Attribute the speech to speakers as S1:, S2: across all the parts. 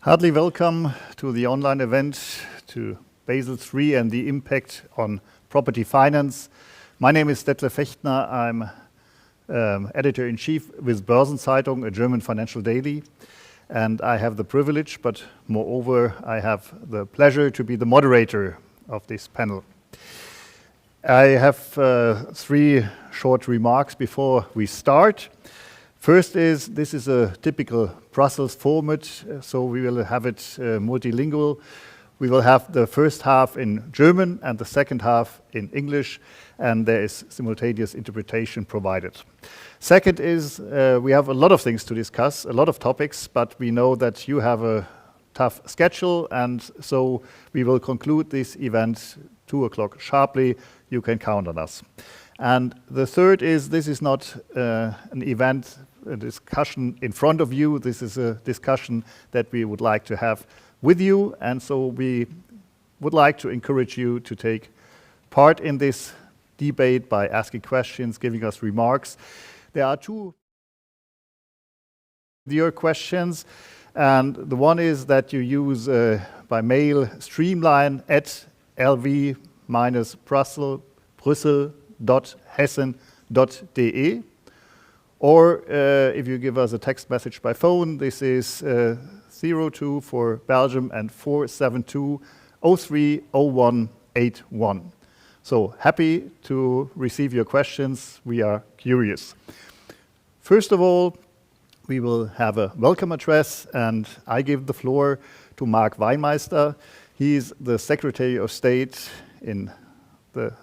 S1: Heartily welcome to the online event to Basel III and the impact on property finance. My name is Detlef Fechtner. I'm editor-in-chief with Börsen-Zeitung, a German financial daily. And I have the privilege, but moreover, I have the pleasure to be the moderator of this panel. I have three short remarks before we start. First is, this is a typical Brussels format, so we will have it multilingual. We will have the first half in German and the second half in English, and there is simultaneous interpretation provided. Second is, we have a lot of things to discuss, a lot of topics, but we know that you have a tough schedule, and so we will conclude this event 2 o'clock sharply. You can count on us. And the third is, this is not an event, a discussion in front of you. This is a discussion that we would like to have with you. And so we would like to encourage you to take part in this debate by asking questions, giving us remarks. There are two your questions. And the one is that you use by mail streamline at lv-brussel.hessen.de. Or if you give us a text message by phone, this is 02 for Belgium and 472-030181. So happy to receive your questions. We are curious. First of all, we will have a welcome address, and I give the floor to Mark Weinmeister. He is the Secretary of State in the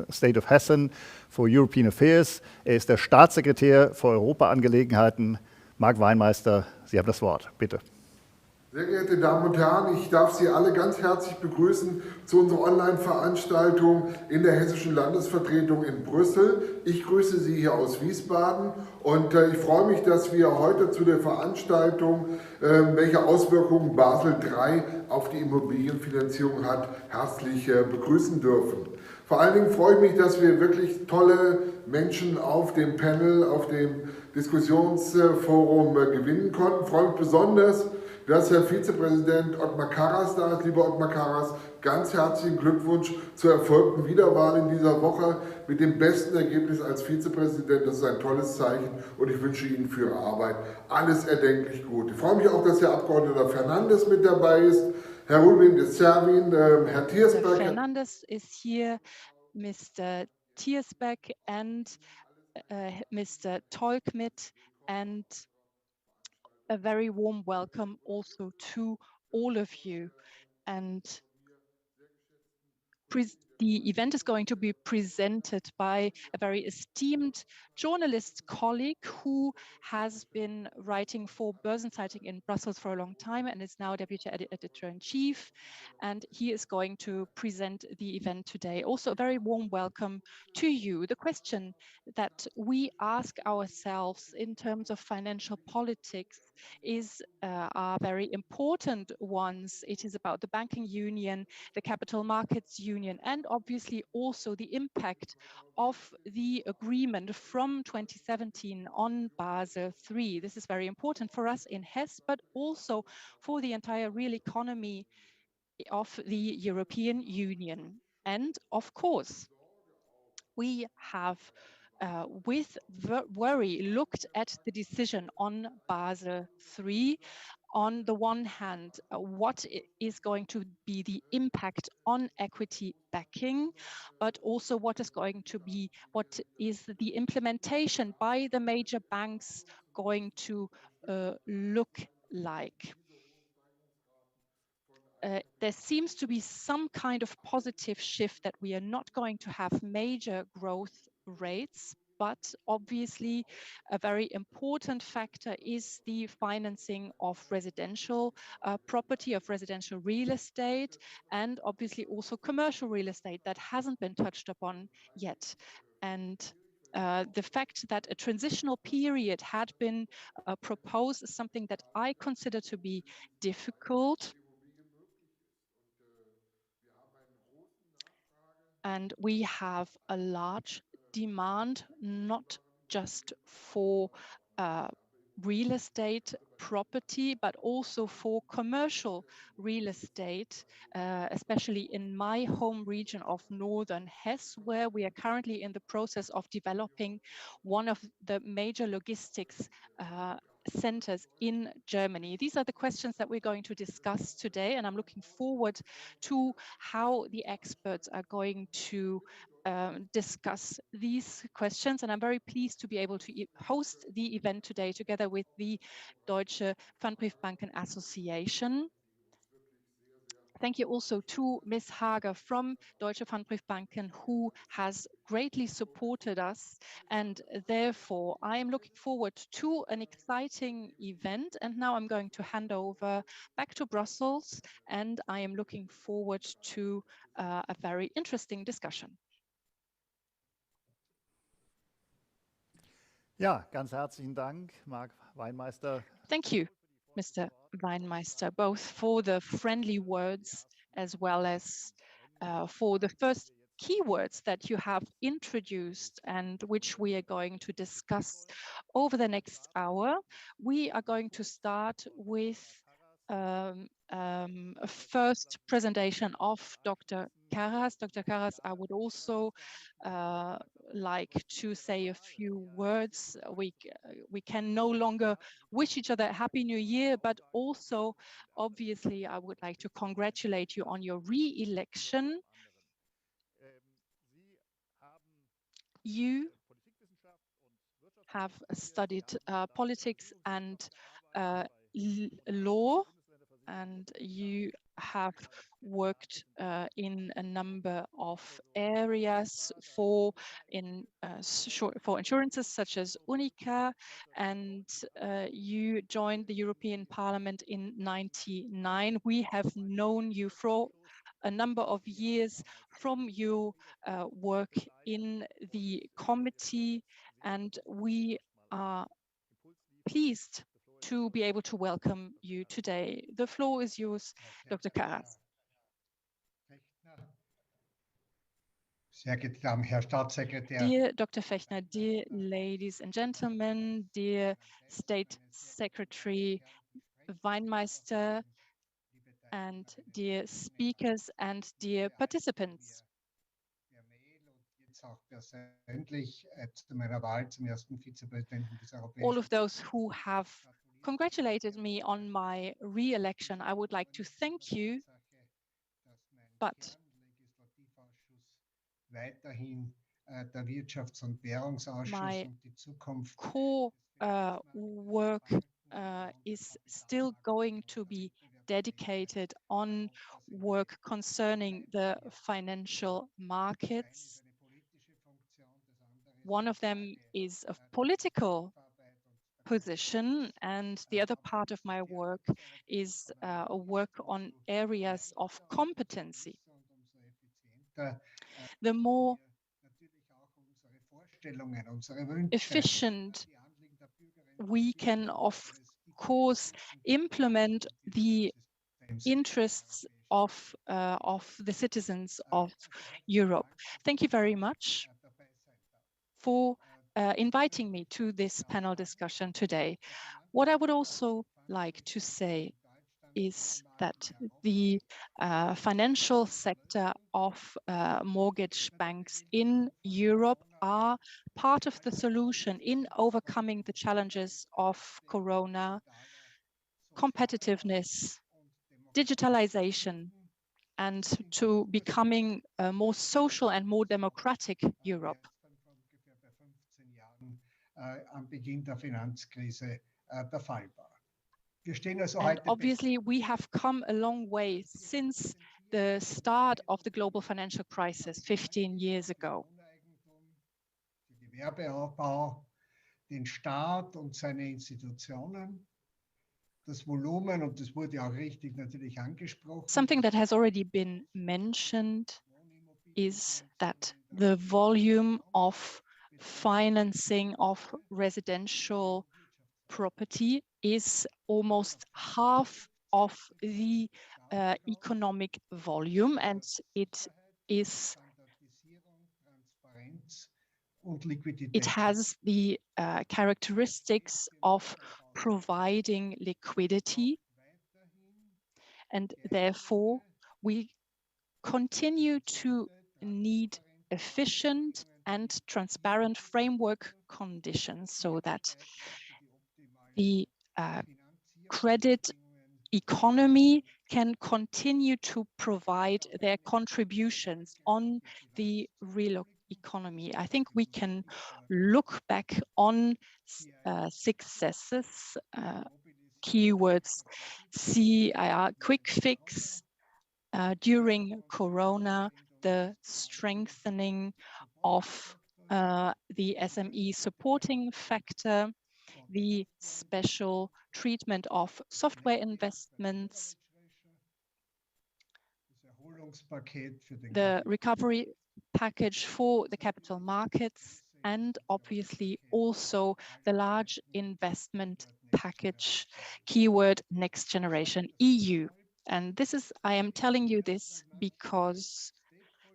S1: State of Hessen for European Affairs. Ist der Staatssekretär für Europaangelegenheiten. Mark Weinmeister, Sie haben das Wort. Bitte.
S2: Sehr geehrte Damen und Herren, ich darf Sie alle ganz herzlich begrüßen zu unserer Online-Veranstaltung in der Hessischen Landesvertretung in Brüssel. Ich grüße Sie hier aus Wiesbaden und ich freue mich, dass wir heute zu der Veranstaltung, welche Auswirkungen Basel III auf die Immobilienfinanzierung hat, herzlich begrüßen dürfen. Vor allen Dingen freue ich mich, dass wir wirklich tolle Menschen auf dem Panel, auf dem Diskussionsforum gewinnen konnten. Ich freue mich besonders, dass Herr Vizepräsident Othmar Karas da ist. Lieber Othmar Karas, ganz herzlichen Glückwunsch zur erfolgten Wiederwahl in dieser Woche mit dem besten Ergebnis als Vizepräsident. Das ist ein tolles Zeichen und ich wünsche Ihnen für Ihre Arbeit alles erdenklich gut. Ich freue mich auch, dass Herr Abgeordneter Fernández mit dabei ist, Herr Rubin des Cervin, Herr Tirsbaek.
S3: Fernández is here, Mr. Tirsbaek and Mr. Tolckmitt, and a very warm welcome also to all of you. And the event is going to be presented by a very esteemed journalist colleague who has been writing for Börsen-Zeitung in Brussels for a long time and is now deputy editor-in-chief. And he is going to present the event today. Also, a very warm welcome to you. The question that we ask ourselves in terms of financial politics are very important ones. It is about the banking union, the capital markets union, and obviously also the impact of the agreement from 2017 on Basel III. This is very important for us in Hesse, but also for the entire real economy of the European Union. And of course, we have with worry looked at the decision on Basel III. On the one hand, what is going to be the impact on equity backing, but also what is the implementation by the major banks going to look like. There seems to be some kind of positive shift that we are not going to have major growth rates, but obviously a very important factor is the financing of residential property, of residential real estate, and obviously also commercial real estate that hasn't been touched upon yet. And the fact that a transitional period had been proposed is something that I consider to be difficult. And we have a large demand, not just for real estate property, but also for commercial real estate, especially in my home region of Northern Hesse, where we are currently in the process of developing one of the major logistics centers in Germany. These are the questions that we're going to discuss today, and I'm looking forward to how the experts are going to discuss these questions. And I'm very pleased to be able to host the event today together with the Deutsche Pfandbriefbanken Association. Thank you also to Ms. Hager from Deutsche Pfandbriefbanken, who has greatly supported us. And therefore, I am looking forward to an exciting event. And now I'm going to hand over back to Brussels, and I am looking forward to a very interesting discussion.
S1: Ja, ganz herzlichen Dank, Marc Weinmeister.
S3: Thank you, Mr. Weinmeister, both for the friendly words as well as for the first keywords that you have introduced and which we are going to discuss over the next hour. We are going to start with a first presentation of Dr. Karas. Dr. Karas, I would also like to say a few words. We can no longer wish each other a happy new year, but also obviously I would like to congratulate you on your re-election. You have studied politics and law, and you have worked in a number of areas for insurances such as Unica, and you joined the European Parliament in '99. We have known you for a number of years from your work in the committee, and we are pleased to be able to welcome you today. The floor is yours, Dr. Karas. Dear Dr. Fechtner, dear ladies and gentlemen, dear State Secretary Weinmeister, and dear speakers and dear participants. All of those who have congratulated me on my re-election, I would like to thank you, but my core work is still going to be dedicated on work concerning the financial markets. One of them is a political position, and the other part of my work is a work on areas of competency. The more efficient we can, of course, implement the interests of the citizens of Europe. Thank you very much for inviting me to this panel discussion today. What I would also like to say is that the financial sector of mortgage banks in Europe are part of the solution in overcoming the challenges of Corona, competitiveness, digitalization, and to becoming a more social and more democratic Europe. And obviously, we have come a long way since the start of the global financial crisis 15 years ago.
S4: Den Staat und seine Institutionen, das Volumen, und das wurde auch richtig natürlich angesprochen.
S3: Something that has already been mentioned is that the volume of financing of residential property is almost half of the economic volume, and it is It has the characteristics of providing liquidity, and therefore we continue to need efficient and transparent framework conditions so that the credit economy can continue to provide their contributions on the real economy. I think we can look back on successes, keywords, CIR, quick fix, during Corona, the strengthening of the SME supporting factor, the special treatment of software investments, the recovery package for the capital markets, and obviously also the large investment package, keyword next generation EU. And this is, I am telling you this because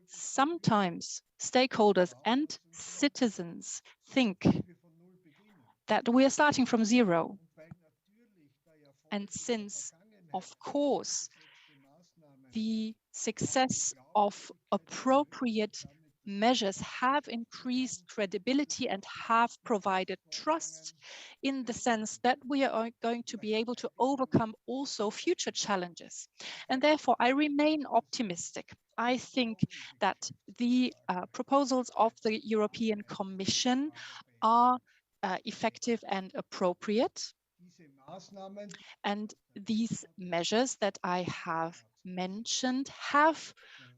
S3: sometimes stakeholders and citizens think that we are starting from zero. And since, of course, the success of appropriate measures have increased credibility and have provided trust in the sense that we are going to be able to overcome also future challenges. And therefore, I remain optimistic. I think that the proposals of the European Commission are effective and appropriate. And these measures that I have mentioned have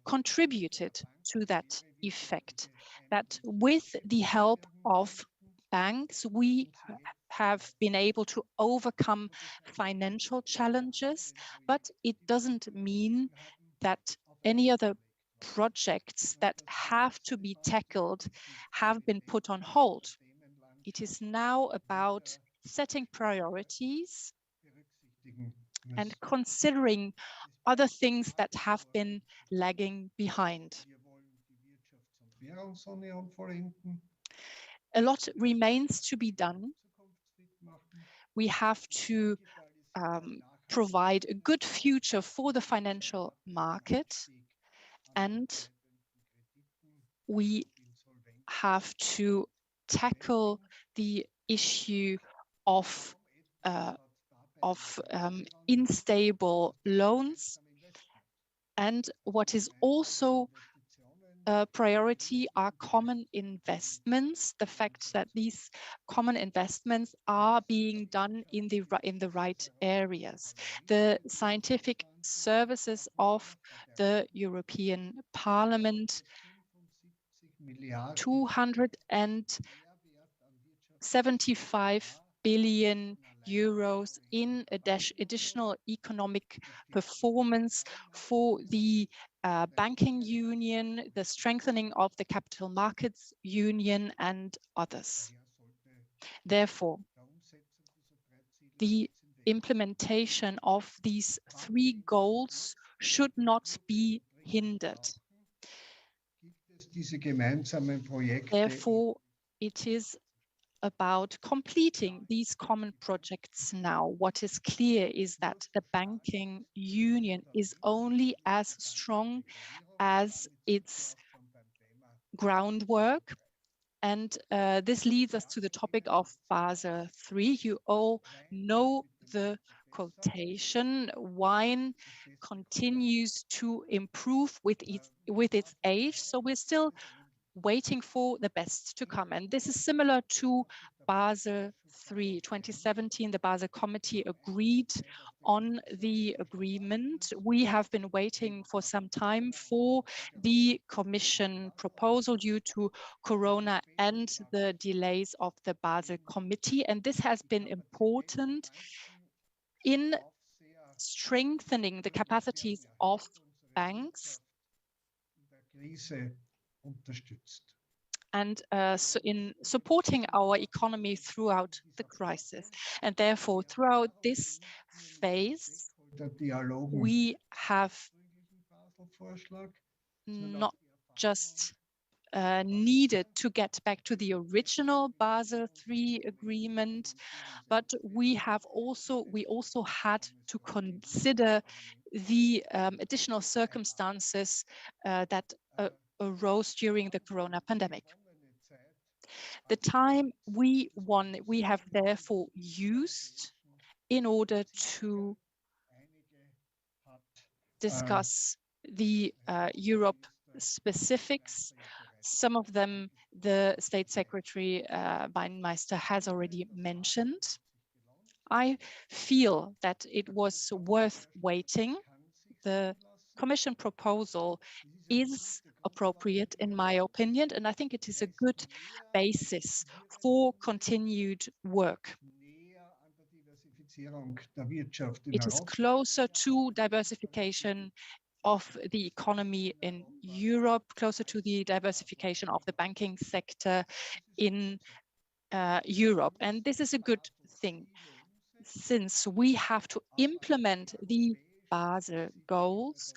S3: contributed to that effect, that with the help of banks, we have been able to overcome financial challenges, but it doesn't mean that any other projects that have to be tackled have been put on hold. It is now about setting priorities and considering other things that have been lagging behind. A lot remains to be done. We have to provide a good future for the financial market, and we have to tackle the issue of unstable loans. And what is also a priority are common investments, the fact that these common investments are being done in the right areas. The scientific services of the European Parliament, 275 billion euros in additional economic performance for the banking union, the strengthening of the capital markets union, and others. Therefore, the implementation of these three goals should not be hindered. Therefore, it is about completing these common projects now. What is clear is that the banking union is only as strong as its groundwork. And this leads us to the topic of Basel III. You all know the quotation. Wine continues to improve with its age. So we're still waiting for the best to come. And this is similar to Basel III. 2017, the Basel Committee agreed on the agreement. We have been waiting for some time for the Commission proposal due to Corona and the delays of the Basel Committee. And this has been important in strengthening the capacities of banks and so in supporting our economy throughout the crisis. And therefore, throughout this phase, we have not just needed to get back to the original Basel III agreement, but we also had to consider the additional circumstances that arose during the corona pandemic. The time we have therefore used in order to discuss the Europe specifics. Some of them the State Secretary Weinmeister has already mentioned. I feel that it was worth waiting. The Commission proposal is appropriate in my opinion, and I think it is a good basis for continued work. It is closer to diversification of the economy in Europe, closer to the diversification of the banking sector in Europe. And this is a good thing, since we have to implement the Basel goals,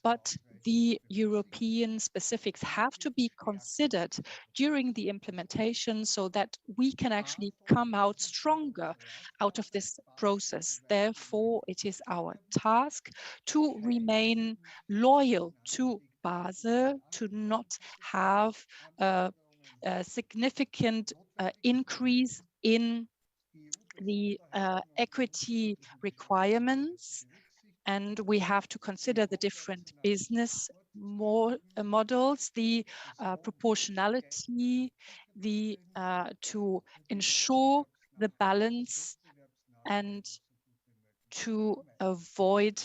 S3: but the European specifics have to be considered during the implementation so that we can actually come out stronger out of this process. Therefore, it is our task to remain loyal to Basel, to not have a significant increase in the equity requirements, and we have to consider the different business models, the proportionality, the to ensure the balance and to avoid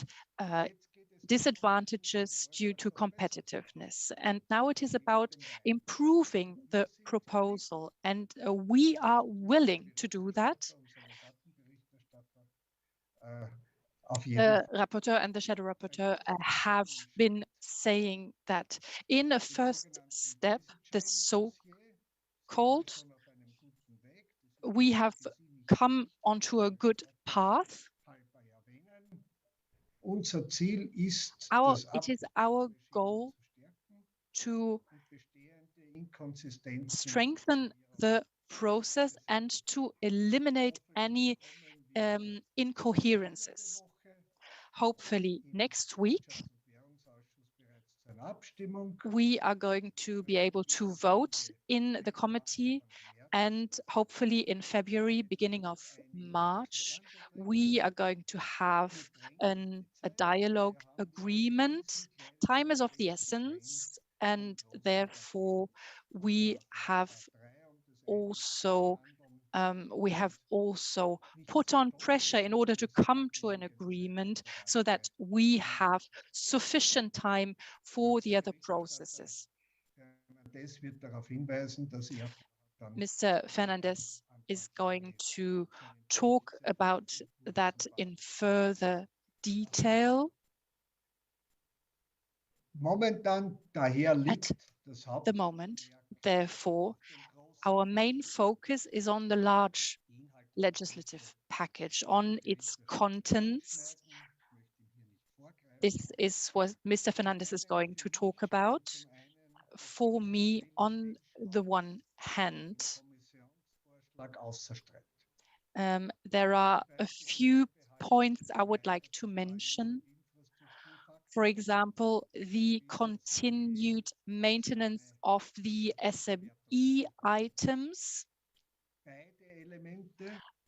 S3: disadvantages due to competitiveness. And now it is about improving the proposal, and we are willing to do that. The rapporteur and the shadow rapporteur have been saying that in a first step, the so-called, we have come onto a good path. It is our goal to strengthen the process and to eliminate any incoherences. Hopefully next week, we are going to be able to vote in the committee, and hopefully in February, beginning of March, we are going to have a dialogue agreement. Time is of the essence, and therefore we have also put on pressure in order to come to an agreement so that we have sufficient time for the other processes. Mr. Fernández is going to talk about that in further detail. At the moment, therefore, our main focus is on the large legislative package, on its contents. This is what Mr. Fernández is going to talk about. For me, on the one hand, there are a few points I would like to mention. For example, the continued maintenance of the SME items.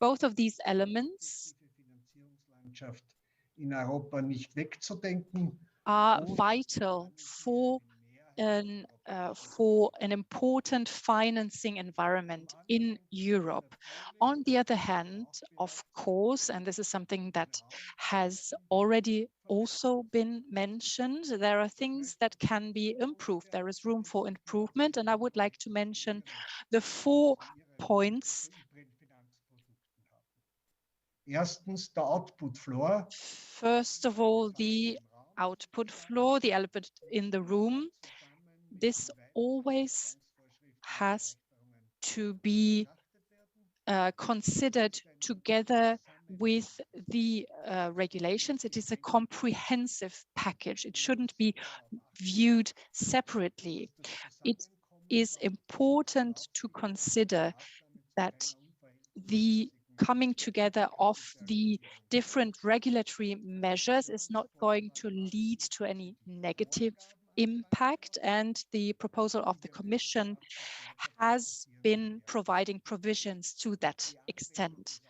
S3: Both of these elements are vital for an important financing environment in Europe. On the other hand, of course, and this is something that has already also been mentioned, there are things that can be improved. There is room for improvement, and I would like to mention the 4 points. First of all, the output floor, the elephant in the room. This always has to be considered together with the regulations. It is a comprehensive package. It shouldn't be viewed separately. It is important to consider that the coming together of the different regulatory measures is not going to lead to any negative impact, and the proposal of the Commission has been providing provisions to that extent.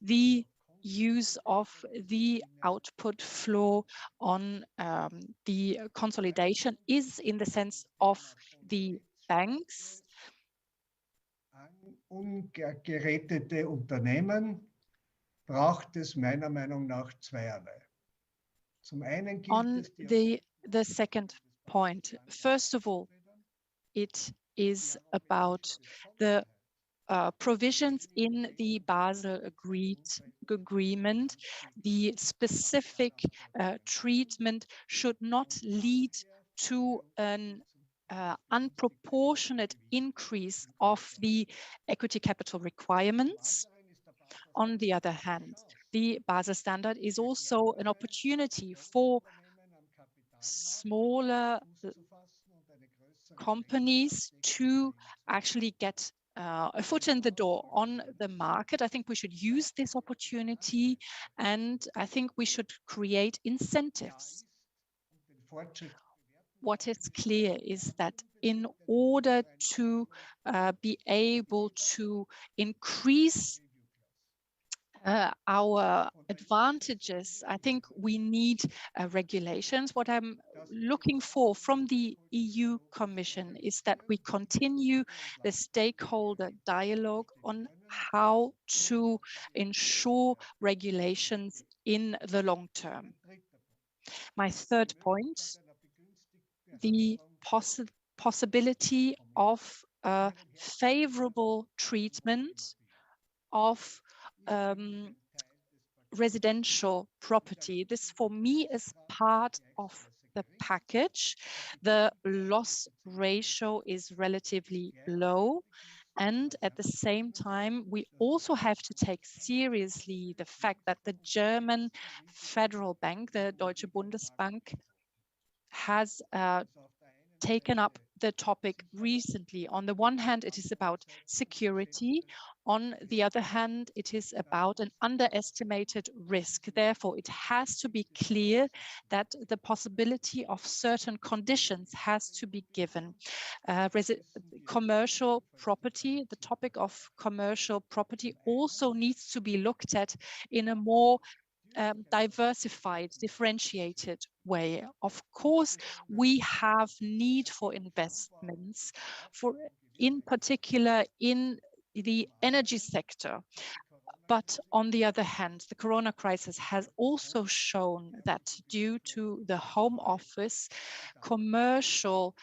S3: The use of the output flow on the consolidation is in the sense of the banks.
S4: Ungerettete Unternehmen braucht es meiner Meinung nach zweierlei. Zum einen gilt
S3: on the second point, first of all, it is about the provisions in the Basel agreement. The specific treatment should not lead to an unproportionate increase of the equity capital requirements. On the other hand, the Basel standard is also an opportunity for smaller companies to actually get a foot in the door on the market. I think we should use this opportunity, and I think we should create incentives. What is clear is that in order to be able to increase our advantages, I think we need regulations. What I'm looking for from the EU Commission is that we continue the stakeholder dialogue on how to ensure regulations in the long term. My third point, the possibility of favorable treatment of residential property. This for me is part of the package. The loss ratio is relatively low. And at the same time, we also have to take seriously the fact that the German Federal Bank, the Deutsche Bundesbank, has taken up the topic recently. On the one hand, it is about security. On the other hand, it is about an underestimated risk. Therefore, it has to be clear that the possibility of certain conditions has to be given. Commercial property, the topic of commercial property also needs to be looked at in a more diversified, differentiated way. Of course, we have need for investments, in particular in the energy sector. But on the other hand, the corona crisis has also shown that due to the home office, commercial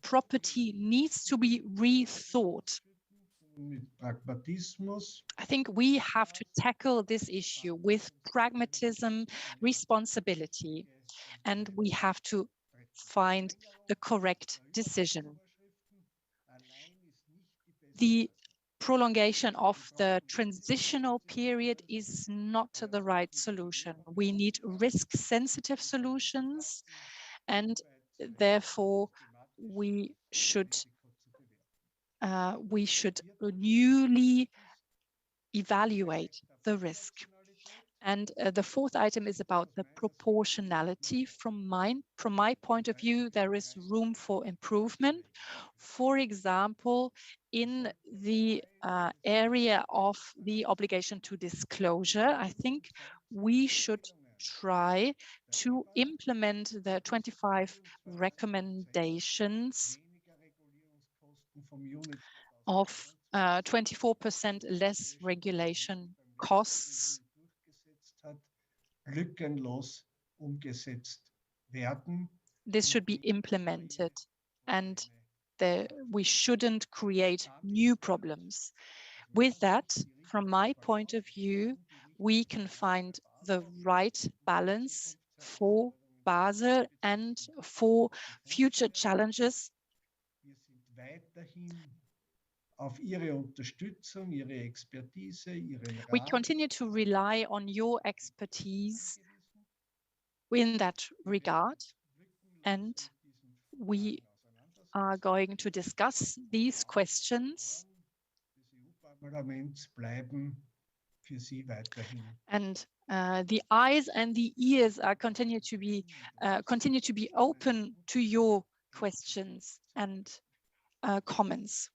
S3: property needs to be rethought. I think we have to tackle this issue with pragmatism, responsibility, and we have to find the correct decision. The prolongation of the transitional period is not the right solution. We need risk-sensitive solutions, and therefore we should newly evaluate the risk. And the fourth item is about the proportionality. From my point of view, there is room for improvement. For example, in the area of the obligation to disclosure, I think we should try to implement the 25 recommendations of 24% less regulation costs. This should be implemented, and we shouldn't create new problems. With that, from my point of view, we can find the right balance for Basel and for future challenges. We continue to rely on your expertise in that regard, and we are going to discuss these questions.
S4: Des EU-Parlaments bleiben für Sie weiterhin.
S3: And the eyes and the ears are continue to be open to your questions and comments.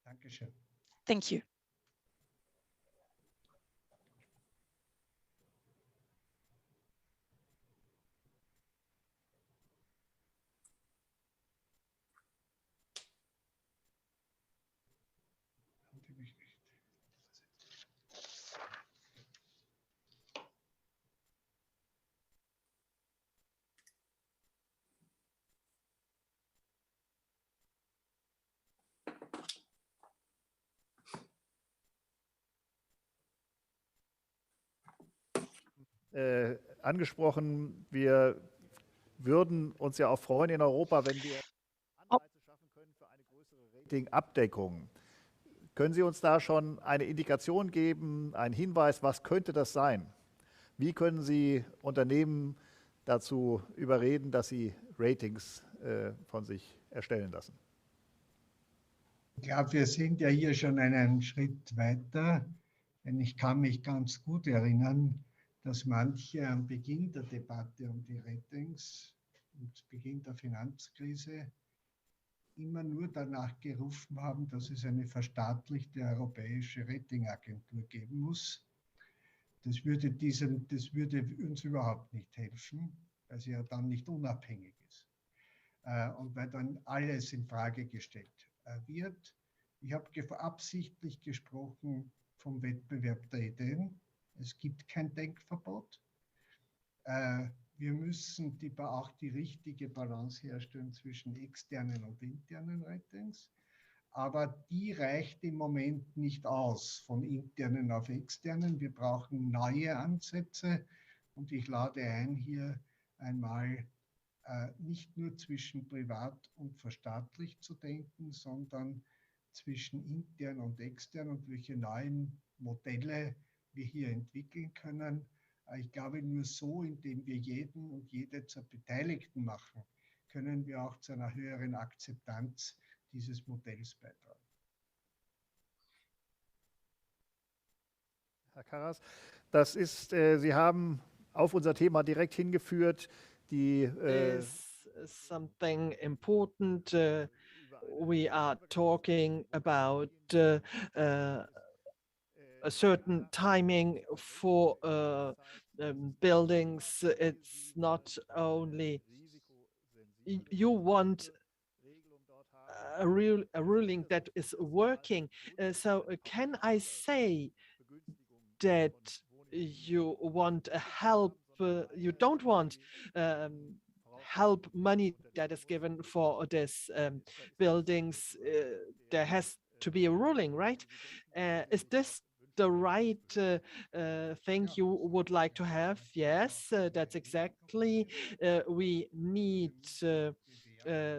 S4: Dankeschön.
S3: Thank you.
S1: Angesprochen, wir würden uns ja auch freuen in Europa, wenn wir Anreize schaffen können für eine größere Ratingabdeckung. Können Sie uns da schon eine Indikation geben, einen Hinweis, was könnte das sein? Wie können Sie Unternehmen dazu überreden, dass sie Ratings von sich erstellen lassen?
S4: Ich glaube, wir sind ja hier schon einen Schritt weiter, denn ich kann mich ganz gut erinnern, dass manche am Beginn der Debatte um die Ratings und Beginn der Finanzkrise immer nur danach gerufen haben, dass es eine verstaatlichte europäische Ratingagentur geben muss. Das würde uns überhaupt nicht helfen, weil sie ja dann nicht unabhängig ist und weil dann alles in Frage gestellt wird. Ich habe absichtlich gesprochen vom Wettbewerb der Ideen. Es gibt kein Denkverbot. Wir müssen auch die richtige Balance herstellen zwischen externen und internen Ratings. Aber die reicht im Moment nicht aus, von internen auf externen. Wir brauchen neue Ansätze. Und ich lade ein, hier einmal nicht nur zwischen privat und verstaatlicht zu denken, sondern zwischen intern und extern und welche neuen Modelle wir hier entwickeln können. Ich glaube, nur so, indem wir jeden und jede zur Beteiligten machen, können wir auch zu einer höheren Akzeptanz dieses Modells beitragen.
S1: Herr Karas, das ist, Sie haben auf unser Thema direkt hingeführt, die
S5: is something important. We are talking about a certain timing for buildings. It's not only you want a ruling that is working. So can I say that you want a help? You don't want help money that is given for this buildings. There has to be a ruling, right? Is this the right thing you would like to have? Yes, that's exactly. We need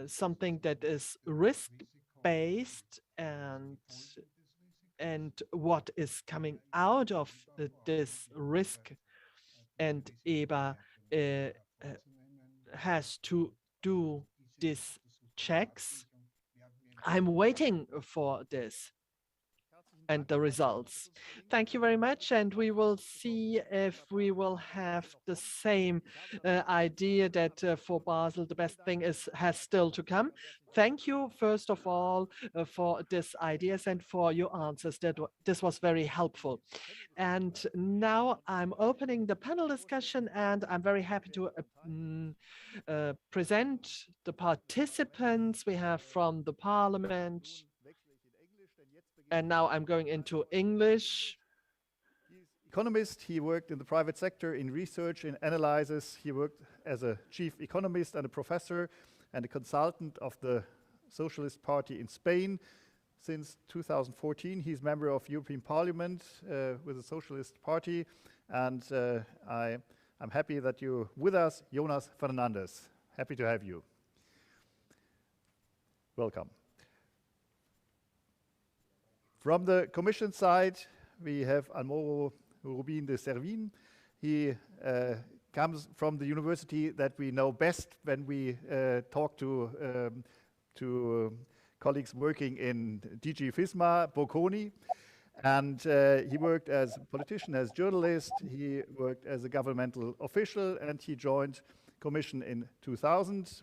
S5: something that is risk-based and what is coming out of this risk, and EBA has to do these checks. I'm waiting for this and the results. Thank you very much, and we will see if we will have the same idea that for Basel the best thing has still to come. Thank you first of all for these ideas and for your answers. This was very helpful. And now I'm opening the panel discussion, and I'm very happy to present the participants we have from the Parliament. And now I'm going into English.
S1: He's economist. He worked in the private sector in research and analysis. He worked as a chief economist and a professor and a consultant of the Socialist Party in Spain. Since 2014, he's member of European Parliament with the Socialist Party. And I'm happy that you're with us, Jonás Fernández. Happy to have you. Welcome. From the Commission side, we have Almoro Rubin de Cervin. He comes from the university that we know best when we talk to to colleagues working in DG FISMA, Bocconi. And he worked as a politician, as journalist, he worked as a governmental official, and he joined Commission in 2000.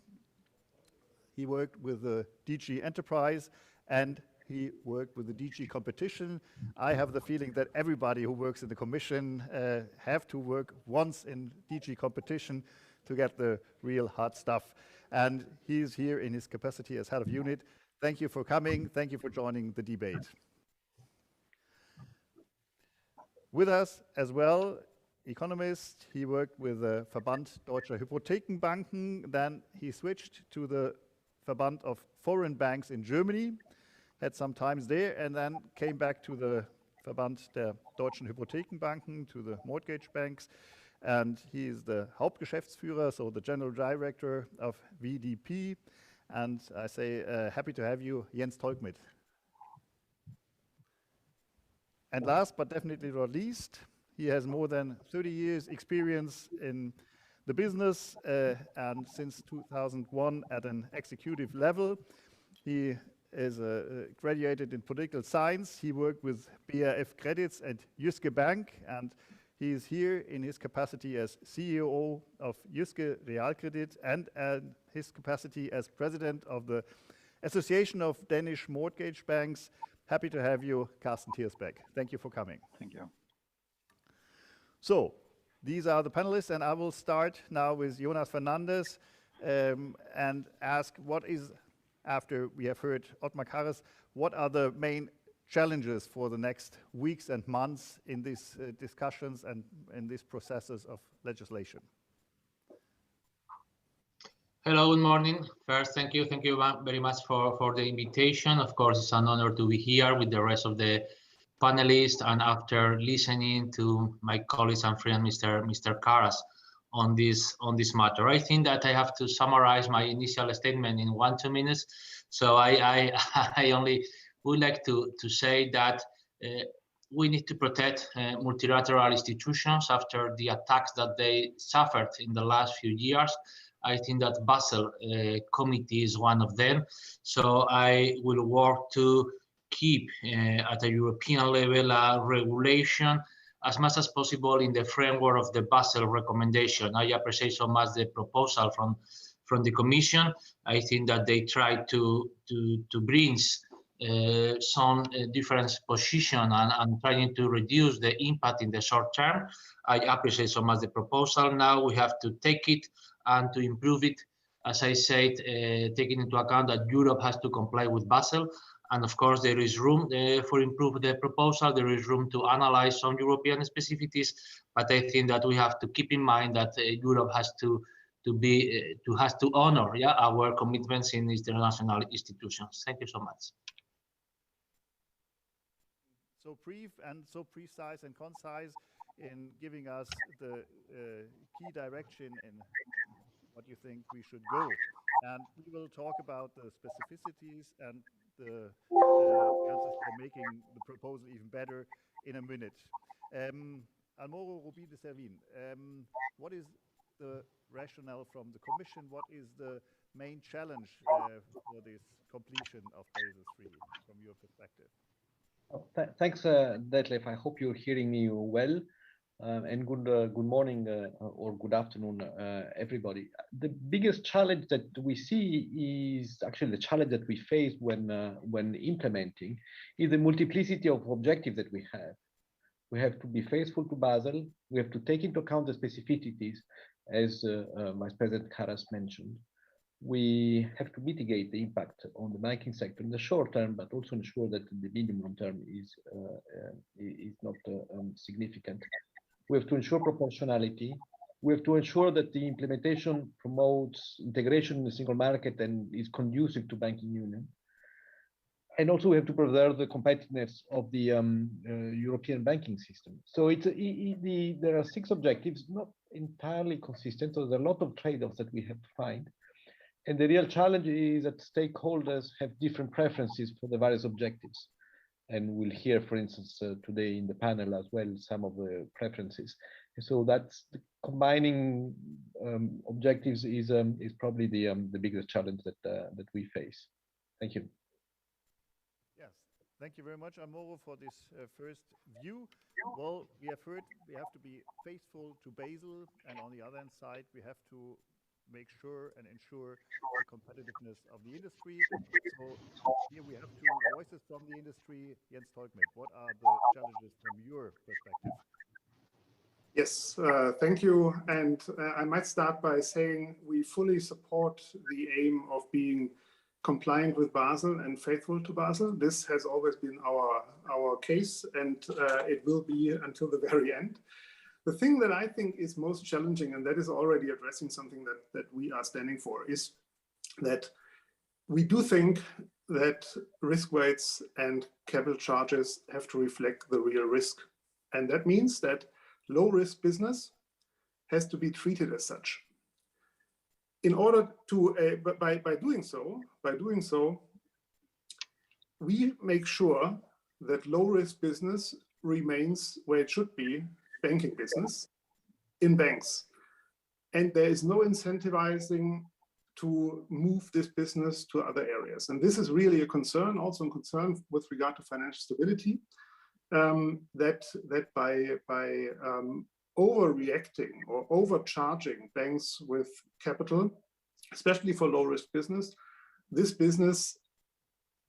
S1: He worked with the DG Enterprise, and he worked with the DG Competition. I have the feeling that everybody who works in the Commission have to work once in DG Competition to get the real hard stuff. And he's here in his capacity as head of unit. Thank you for coming. Thank you for joining the debate. With us as well, economist. He worked with the Verband Deutscher Hypothekenbanken. Then he switched to the Verband of Foreign Banks in Germany, had some times there, and then came back to the Verband der Deutschen Hypothekenbanken, to the mortgage banks. And he is the Hauptgeschäftsführer, so the general director of VDP. And I say, happy to have you, Jens Tolckmitt. And last but definitely not least, he has more than 30 years experience in the business and since 2001 at an executive level. He is graduated in political science. He worked with BRF Credits and Jyske Bank, and he is here in his capacity as CEO of Jyske Realkredit and his capacity as president of the Association of Danish Mortgage Banks. Happy to have you, Carsten Tirsbaek. Thank you for coming.
S6: Thank you.
S1: So, these are the panelists, and I will start now with Jonás Fernández and ask what is, after we have heard Othmar Karas, what are the main challenges for the next weeks and months in these discussions and in these processes of legislation?
S6: Hello, good morning. First, thank you very much for the invitation. Of course, it's an honor to be here with the rest of the panelists, and after listening to my colleagues and friend, Mr. Karas, on this matter. I think that I have to summarize my initial statement in 1-2 minutes. So I only would like to say that we need to protect multilateral institutions after the attacks that they suffered in the last few years. I think that Basel committee is one of them. So I will work to keep at a European level a regulation as much as possible in the framework of the Basel recommendation. I appreciate so much the proposal from the Commission. I think that they try to bring some different position and trying to reduce the impact in the short term. I appreciate so much the proposal. Now we have to take it and to improve it, as I said, taking into account that Europe has to comply with Basel. And of course, there is room for improve the proposal. There is room to analyze some European specificities, but I think that we have to keep in mind that Europe has to honor our commitments in international institutions. Thank you so much.
S1: So brief and so precise and concise in giving us the key direction in what you think we should go. And we will talk about the specificities and the chances for making the proposal even better in a minute. Almoro, Rubin, Cervin, what is the rationale from the Commission? What is the main challenge for this completion of Basel III from your perspective?
S7: Thanks, Detlef. I hope you're hearing me well. And good morning or good afternoon, everybody. The biggest challenge that we see is actually the challenge that we face when implementing is the multiplicity of objectives that we have. We have to be faithful to Basel. We have to take into account the specificities, as Vice President Karas mentioned. We have to mitigate the impact on the banking sector in the short term, but also ensure that the medium term is not significant. We have to ensure proportionality. We have to ensure that the implementation promotes integration in the single market and is conducive to banking union. And also we have to preserve the competitiveness of the European banking system. So there are 6 objectives, not entirely consistent. So there's a lot of trade-offs that we have to find. And the real challenge is that stakeholders have different preferences for the various objectives. And we'll hear, for instance, today in the panel as well, some of the preferences. So that's the combining objectives is probably the biggest challenge that we face. Thank you.
S1: Yes, thank you very much, Almoro, for this first view. Well, we have heard we have to be faithful to Basel, and on the other hand side, we have to make sure and ensure the competitiveness of the industry. So here we have two voices from the industry. Jens Tolckmitt, what are the challenges from your perspective?
S8: Yes, thank you. And I might start by saying we fully support the aim of being compliant with Basel and faithful to Basel. This has always been our case, and it will be until the very end. The thing that I think is most challenging, and that is already addressing something that we are standing for, is that we do think that risk weights and capital charges have to reflect the real risk. And that means that low risk business has to be treated as such. In order to, by doing so, we make sure that low risk business remains where it should be, banking business, in banks. And there is no incentivizing to move this business to other areas. And this is really a concern, also a concern with regard to financial stability, that by overreacting or overcharging banks with capital, especially for low risk business, this business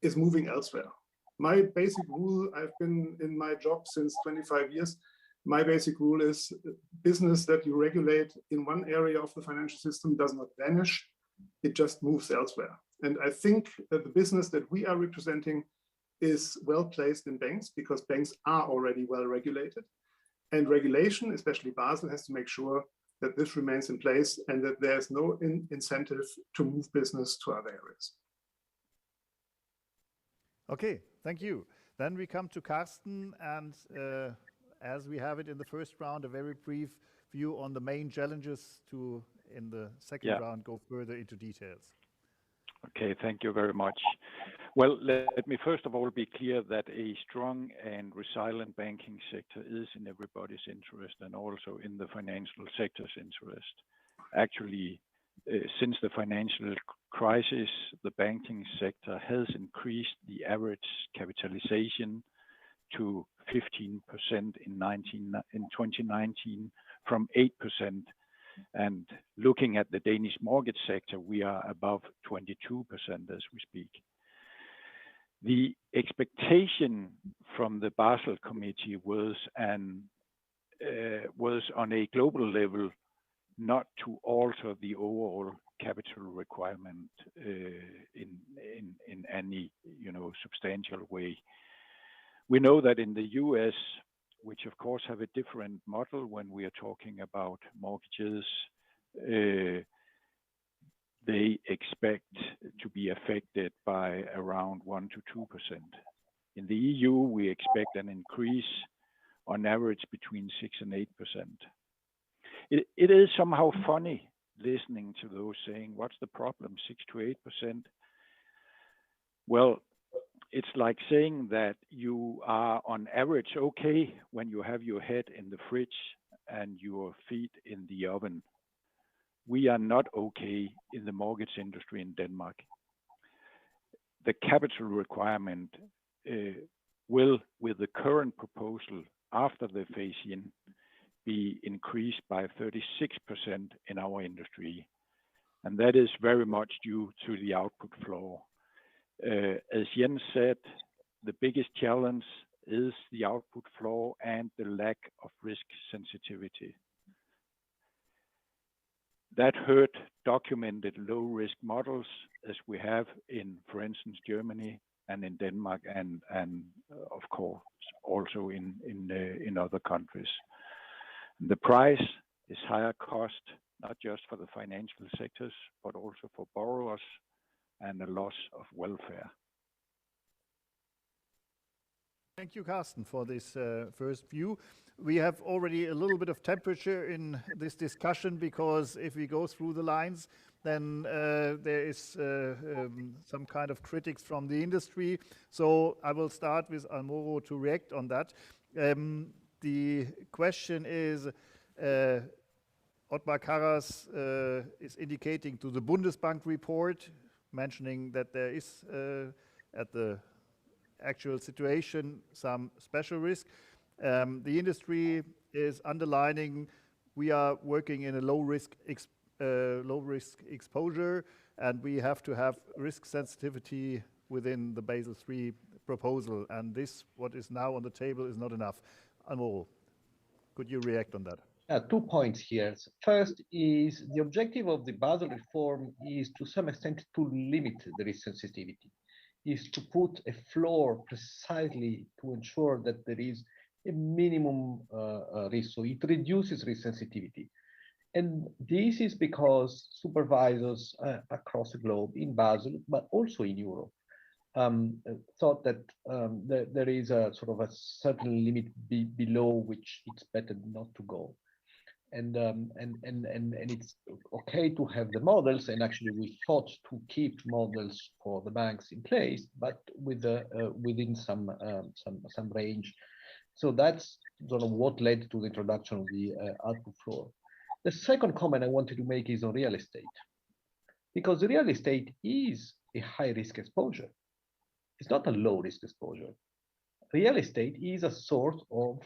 S8: is moving elsewhere. My basic rule, I've been in my job since 25 years, my basic rule is business that you regulate in one area of the financial system does not vanish, it just moves elsewhere. And I think that the business that we are representing is well placed in banks because banks are already well regulated. And regulation, especially Basel, has to make sure that this remains in place and that there's no incentive to move business to other areas.
S1: Okay, thank you. Then we come to Carsten, and as we have it in the first round, a very brief view on the main challenges to, in the second round, go further into details.
S9: Okay, thank you very much. Well, let me first of all be clear that a strong and resilient banking sector is in everybody's interest and also in the financial sector's interest. Actually, since the financial crisis, the banking sector has increased the average capitalization to 15% in 2019 from 8%. And looking at the Danish mortgage sector, we are above 22% as we speak. The expectation from the Basel Committee was on a global level not to alter the overall capital requirement in any substantial way. We know that in the US, which of course have a different model when we are talking about mortgages, they expect to be affected by around 1 to 2%. In the EU, we expect an increase on average between 6 and 8%. It is somehow funny listening to those saying, what's the problem, 6 to 8%? Well, it's like saying that you are on average okay when you have your head in the fridge and your feet in the oven. We are not okay in the mortgage industry in Denmark. The capital requirement will, with the current proposal after the phase-in, be increased by 36% in our industry. And that is very much due to the output floor. As Jens said, the biggest challenge is the output floor and the lack of risk sensitivity. That hurt documented low-risk models as we have in, for instance, Germany and in Denmark and of course also in other countries. The price is higher cost, not just for the financial sectors, but also for borrowers and a loss of welfare.
S1: Thank you, Carsten, for this first view. We have already a little bit of temperature in this discussion because if we go through the lines, then there is some kind of critics from the industry. So I will start with Almoro to react on that. The question is, Othmar Karas is indicating to the Bundesbank report mentioning that there is, at the actual situation, some special risk. The industry is underlining we are working in a low risk exposure, and we have to have risk sensitivity within the Basel III proposal. And this, what is now on the table, is not enough. Almoro, could you react on that?
S7: 2 points here. First is the objective of the Basel reform is to some extent to limit the risk sensitivity, is to put a floor precisely to ensure that there is a minimum risk. So it reduces risk sensitivity. And this is because supervisors across the globe in Basel, but also in Europe, thought that there is a sort of a certain limit below which it's better not to go. And it's okay to have the models, and actually we thought to keep models for the banks in place, but with within some range. So that's sort of what led to the introduction of the output floor. The second comment I wanted to make is on real estate, because real estate is a high risk exposure. It's not a low risk exposure. Real estate is a source of,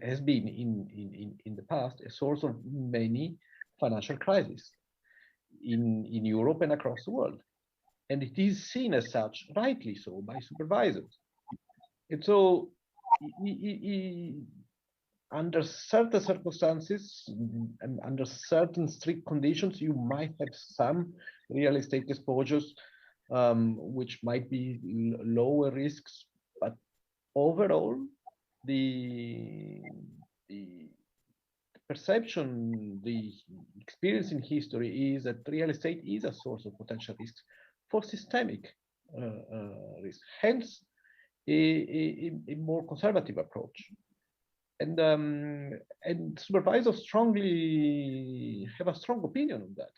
S7: has been in the past, a source of many financial crises in Europe and across the world. And it is seen as such, rightly so, by supervisors. And so under certain circumstances and under certain strict conditions, you might have some real estate exposures which might be lower risks, but overall, the perception, the experience in history is that real estate is a source of potential risks for systemic risk. Hence, a more conservative approach. And supervisors strongly have a strong opinion on that.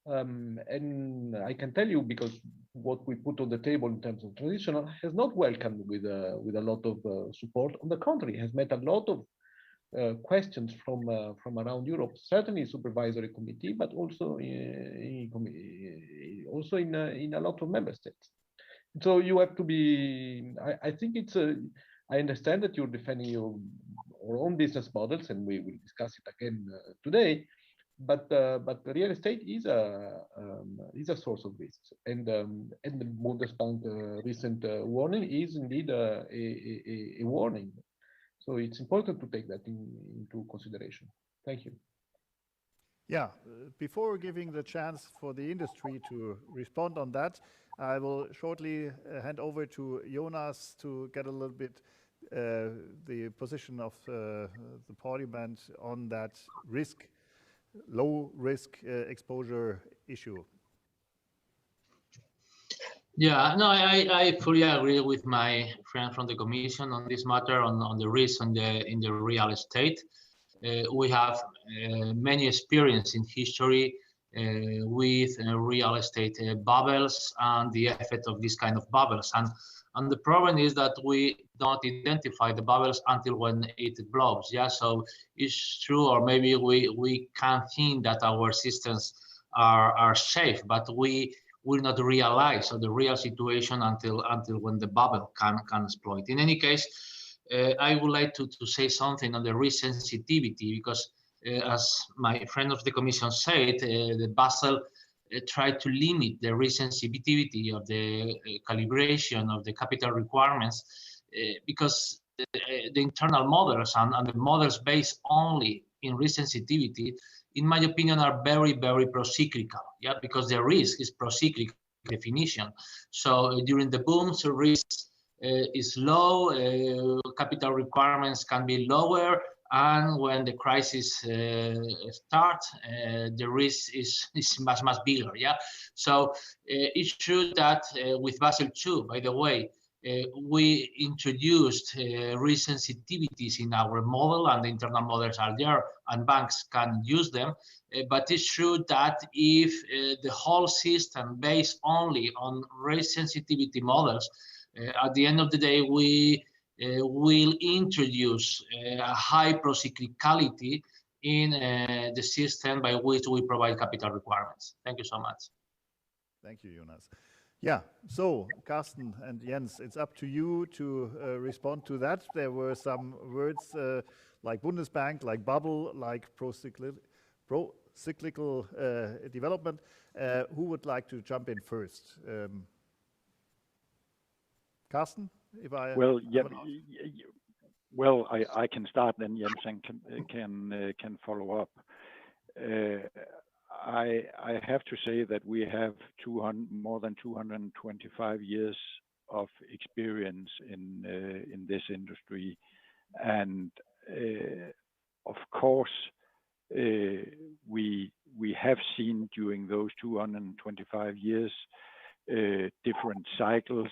S7: And I can tell you, because what we put on the table in terms of transitional has not welcomed with a lot of support. On the contrary, has met a lot of questions from around Europe, certainly supervisory committee, but also in a lot of member states. So you have to be. I think it's a. I understand that you're defending your own business models, and we will discuss it again today. But real estate is a source of risks, and the Bundesbank recent warning is indeed a warning. So it's important to take that into consideration. Thank you.
S1: Yeah, before giving the chance for the industry to respond on that, I will shortly hand over to Jonás to get a little bit the position of the Parliament on that risk, low risk exposure issue.
S6: Yeah, no, I fully agree with my friend from the Commission on this matter, on the risk in the real estate. We have many experience in history with real estate bubbles and the effect of this kind of bubbles. And the problem is that we don't identify the bubbles until when it blows. Yeah, so it's true, or maybe we can think that our systems are safe, but we will not realize the real situation until when the bubble can exploit. In any case, I would like to say something on the risk sensitivity, because as my friend of the Commission said, the Basel tried to limit the risk sensitivity of the calibration of the capital requirements, because the internal models and the models based only in risk sensitivity, in my opinion, are very, very pro-cyclical. Yeah, because the risk is pro-cyclical definition. So during the booms, the risk is low, capital requirements can be lower, and when the crisis starts, the risk is much bigger. Yeah, so it's true that with Basel II, by the way, we introduced risk sensitivities in our model, and the internal models are there, and banks can use them. But it's true that if the whole system based only on risk sensitivity models, at the end of the day, we will introduce a high procyclicality in the system by which we provide capital requirements. Thank you so much.
S1: Thank you, Jonás. Yeah, so Carsten and Jens, it's up to you to respond to that. There were some words like Bundesbank, like bubble, like pro-cyclical development. Who would like to jump in first? Carsten, if I...
S9: Well, yeah, well, I can start, then Jensen can follow up. I have to say that we have more than 225 years of experience in this industry, and of course we have seen during those 225 years different cycles,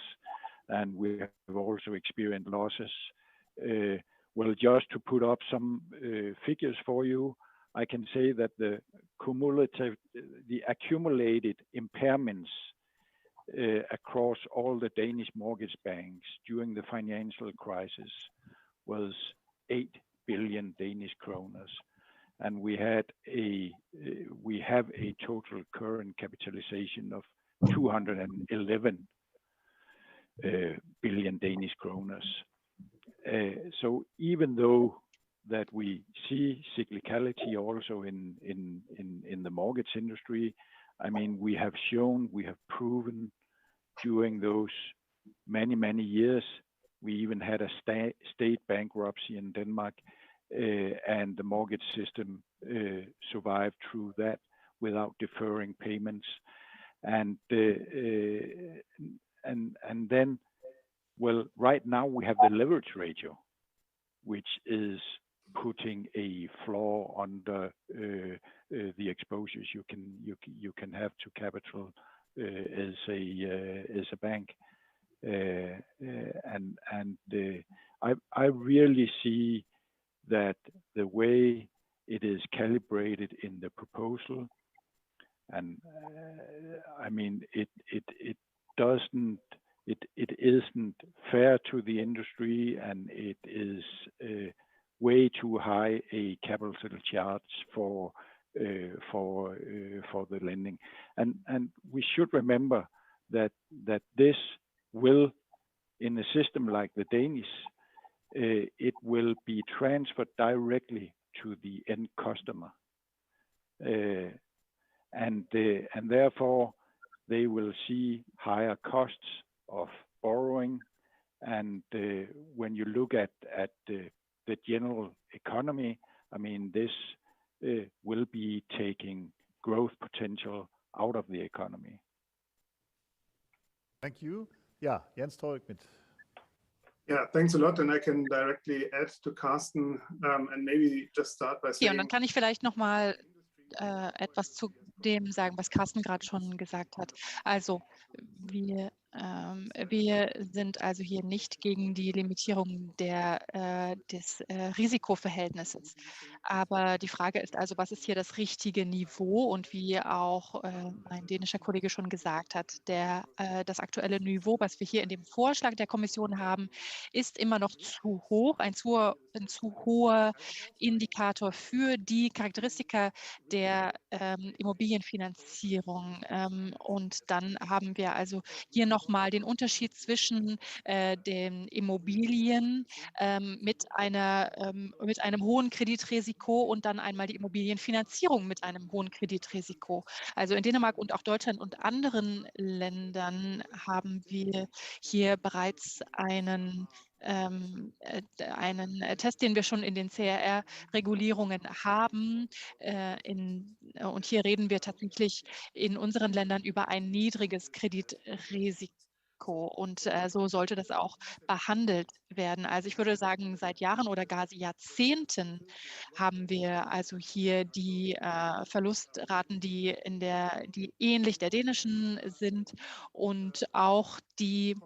S9: and we have also experienced losses. Well, just to put up some figures for you, I can say that the accumulated impairments across all the Danish mortgage banks during the financial crisis was 8 billion Danish kroner, and we have a total current capitalization of 211 billion Danish kroner. So even though that we see cyclicality also in the mortgage industry, I mean, we have proven during those many years. We even had a state bankruptcy in Denmark, and the mortgage system survived through that without deferring payments. And then, well, right now we have the leverage ratio, which is putting a floor under the exposures you can have to capital as a bank, I really see that the way it is calibrated in the proposal, and I mean it isn't fair to the industry, and it is way too high a capital charge for the lending, and we should remember that this will, in a system like the Danish, it will be transferred directly to the end customer, and therefore they will see higher costs of borrowing. And when you look at the general economy, I mean, this will be taking growth potential out of the economy.
S1: Thank you. Yeah, Jens Tolckmitt.
S8: Yeah, thanks a lot. And I can directly add to Carsten and maybe just start by saying...
S3: Ja, und dann kann ich vielleicht noch mal etwas zu dem sagen, was Carsten gerade schon gesagt hat. Also wir sind also hier nicht gegen die Limitierung des Risikoverhältnisses. Aber die Frage ist also, was ist hier das richtige Niveau? Und wie auch mein dänischer Kollege schon gesagt hat, das aktuelle Niveau, was wir hier in dem Vorschlag der Kommission haben, ist immer noch zu hoch, ein zu hoher Indikator für die Charakteristika der Immobilienfinanzierung. Und dann haben wir also hier nochmal den Unterschied zwischen den Immobilien mit einem hohen Kreditrisiko und dann einmal die Immobilienfinanzierung mit einem hohen Kreditrisiko. Also in Dänemark und auch Deutschland und anderen Ländern haben wir hier bereits einen Test, den wir schon in den CRR-Regulierungen haben. Und hier reden wir tatsächlich in unseren Ländern über ein niedriges Kreditrisiko. Und so sollte das auch behandelt werden. Also ich würde sagen, seit Jahren oder gar Jahrzehnten haben wir also hier die Verlustraten, die ähnlich der dänischen sind, und auch die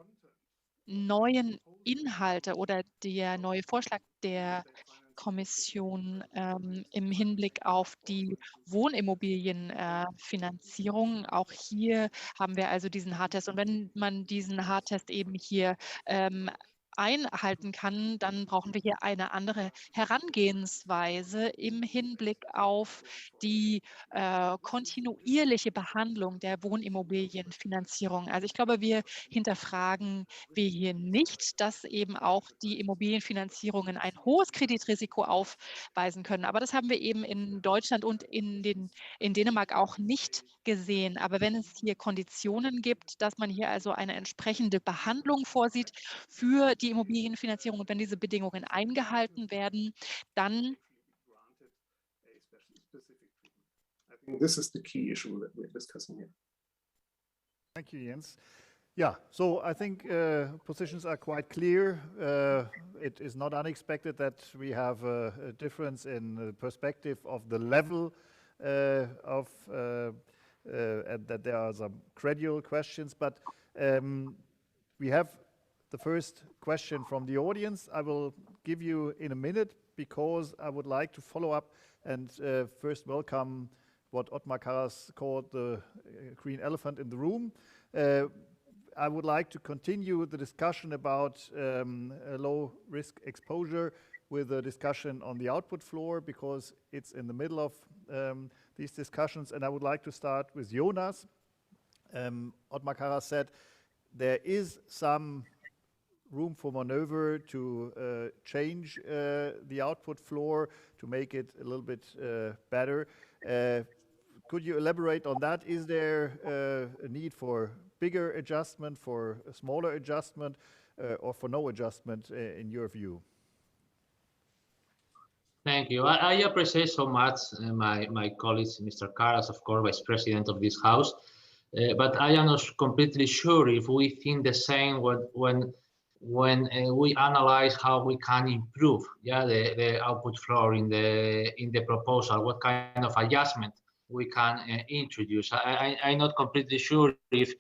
S3: neuen Inhalte oder der neue Vorschlag der Kommission im Hinblick auf die Wohnimmobilienfinanzierung. Auch hier haben wir also diesen Hardtest. Und wenn man diesen Hardtest eben hier einhalten kann, dann brauchen wir hier eine andere Herangehensweise im Hinblick auf die kontinuierliche Behandlung der Wohnimmobilienfinanzierung. Also ich glaube, wir hinterfragen wir hier nicht, dass eben auch die Immobilienfinanzierungen ein hohes Kreditrisiko aufweisen können. Aber das haben wir eben in Deutschland und in Dänemark auch nicht gesehen. Aber wenn es hier Konditionen gibt, dass man hier also eine entsprechende Behandlung vorsieht für die Immobilienfinanzierung und wenn diese Bedingungen eingehalten werden, dann
S8: I think this is the key issue that we're discussing here.
S1: Thank you, Jens. Yeah, so I think positions are quite clear. It is not unexpected that we have a difference in the perspective of the level and that there are some credible questions, but we have the first question from the audience. I will give you in a minute because I would like to follow up and first welcome what Othmar Karas called the green elephant in the room. I would like to continue the discussion about low risk exposure with a discussion on the output floor because it's in the middle of these discussions, and I would like to start with Jonás. Othmar Karas said there is some room for maneuver to change the output floor to make it a little bit better. Could you elaborate on that? Is there a need for bigger adjustment, for a smaller adjustment, or for no adjustment in your view?
S6: Thank you. I appreciate so much my colleague, Mr. Karas, of course, Vice President of this House. But I am not completely sure if we think the same when we analyze how we can improve, the output floor in the proposal, what kind of adjustment we can introduce. I'm not completely sure if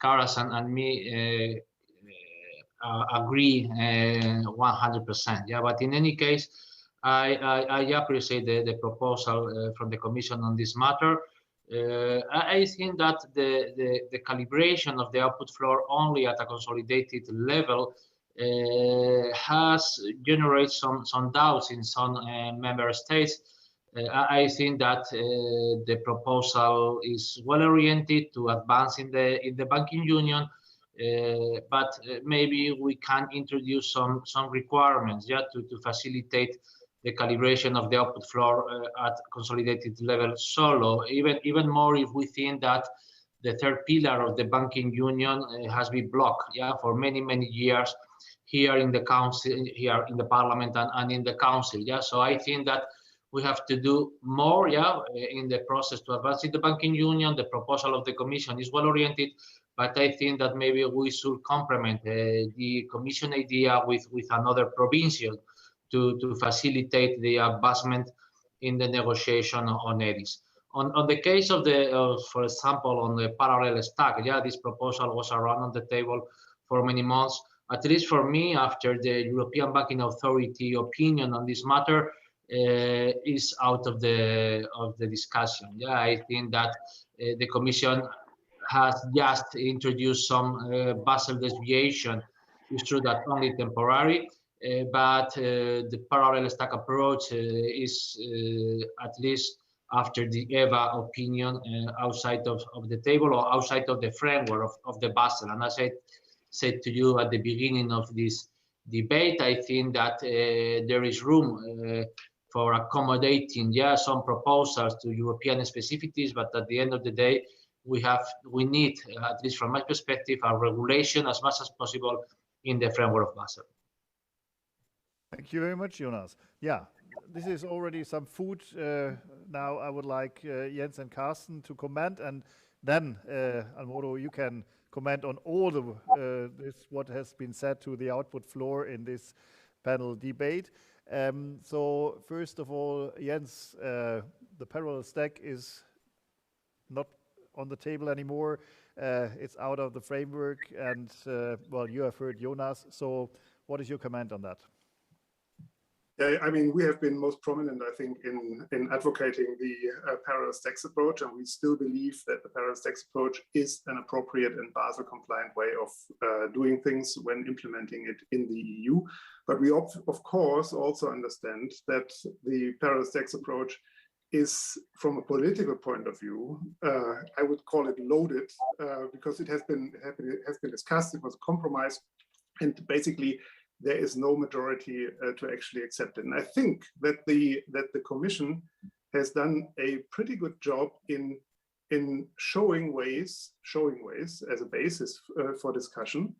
S6: Karas and me agree 100%. Yeah, but in any case, I appreciate the proposal from the Commission on this matter. I think that the calibration of the output floor only at a consolidated level has generated some doubts in some member states. I think that the proposal is well oriented to advance in the banking union, but maybe we can introduce some requirements, to facilitate the calibration of the output floor at consolidated level solo. Even more if we think that the third pillar of the banking union has been blocked, for many years here in the council, here in the parliament and in the council. So I think that we have to do more, in the process to advance in the banking union. The proposal of the Commission is well oriented, but I think that maybe we should complement the Commission idea with another provincial to facilitate the advancement in the negotiation on EDIs. On the case of for example, on the parallel stack, this proposal was around on the table for many months. At least for me, after the European Banking Authority opinion on this matter is out of the discussion. I think that the Commission has just introduced some Basel deviation. It's true that only temporary, but the parallel stack approach is at least after the EVA opinion outside of the table or outside of the framework of the Basel. And as I said to you at the beginning of this debate, I think that there is room for accommodating some proposals to European specificities, but at the end of the day, we need, at least from my perspective, a regulation as much as possible in the framework of Basel.
S1: Thank you very much, Jonás. Yeah, this is already some food. Now I would like Jens and Carsten to comment, and then Almoro, you can comment on all what has been said to the output floor in this panel debate. So first of all, Jens, the parallel stack is not on the table anymore. It's out of the framework, and well, you have heard Jonás. So what is your comment on that?
S8: I mean, we have been most prominent, I think, in advocating the parallel tax approach, and we still believe that the parallel tax approach is an appropriate and Basel compliant way of doing things when implementing it in the EU. But we of course also understand that the parallel tax approach is, from a political point of view, I would call it loaded, because it has been discussed. It was a compromise, and basically there is no majority to actually accept it. And I think that the Commission has done a pretty good job in showing ways as a basis for discussion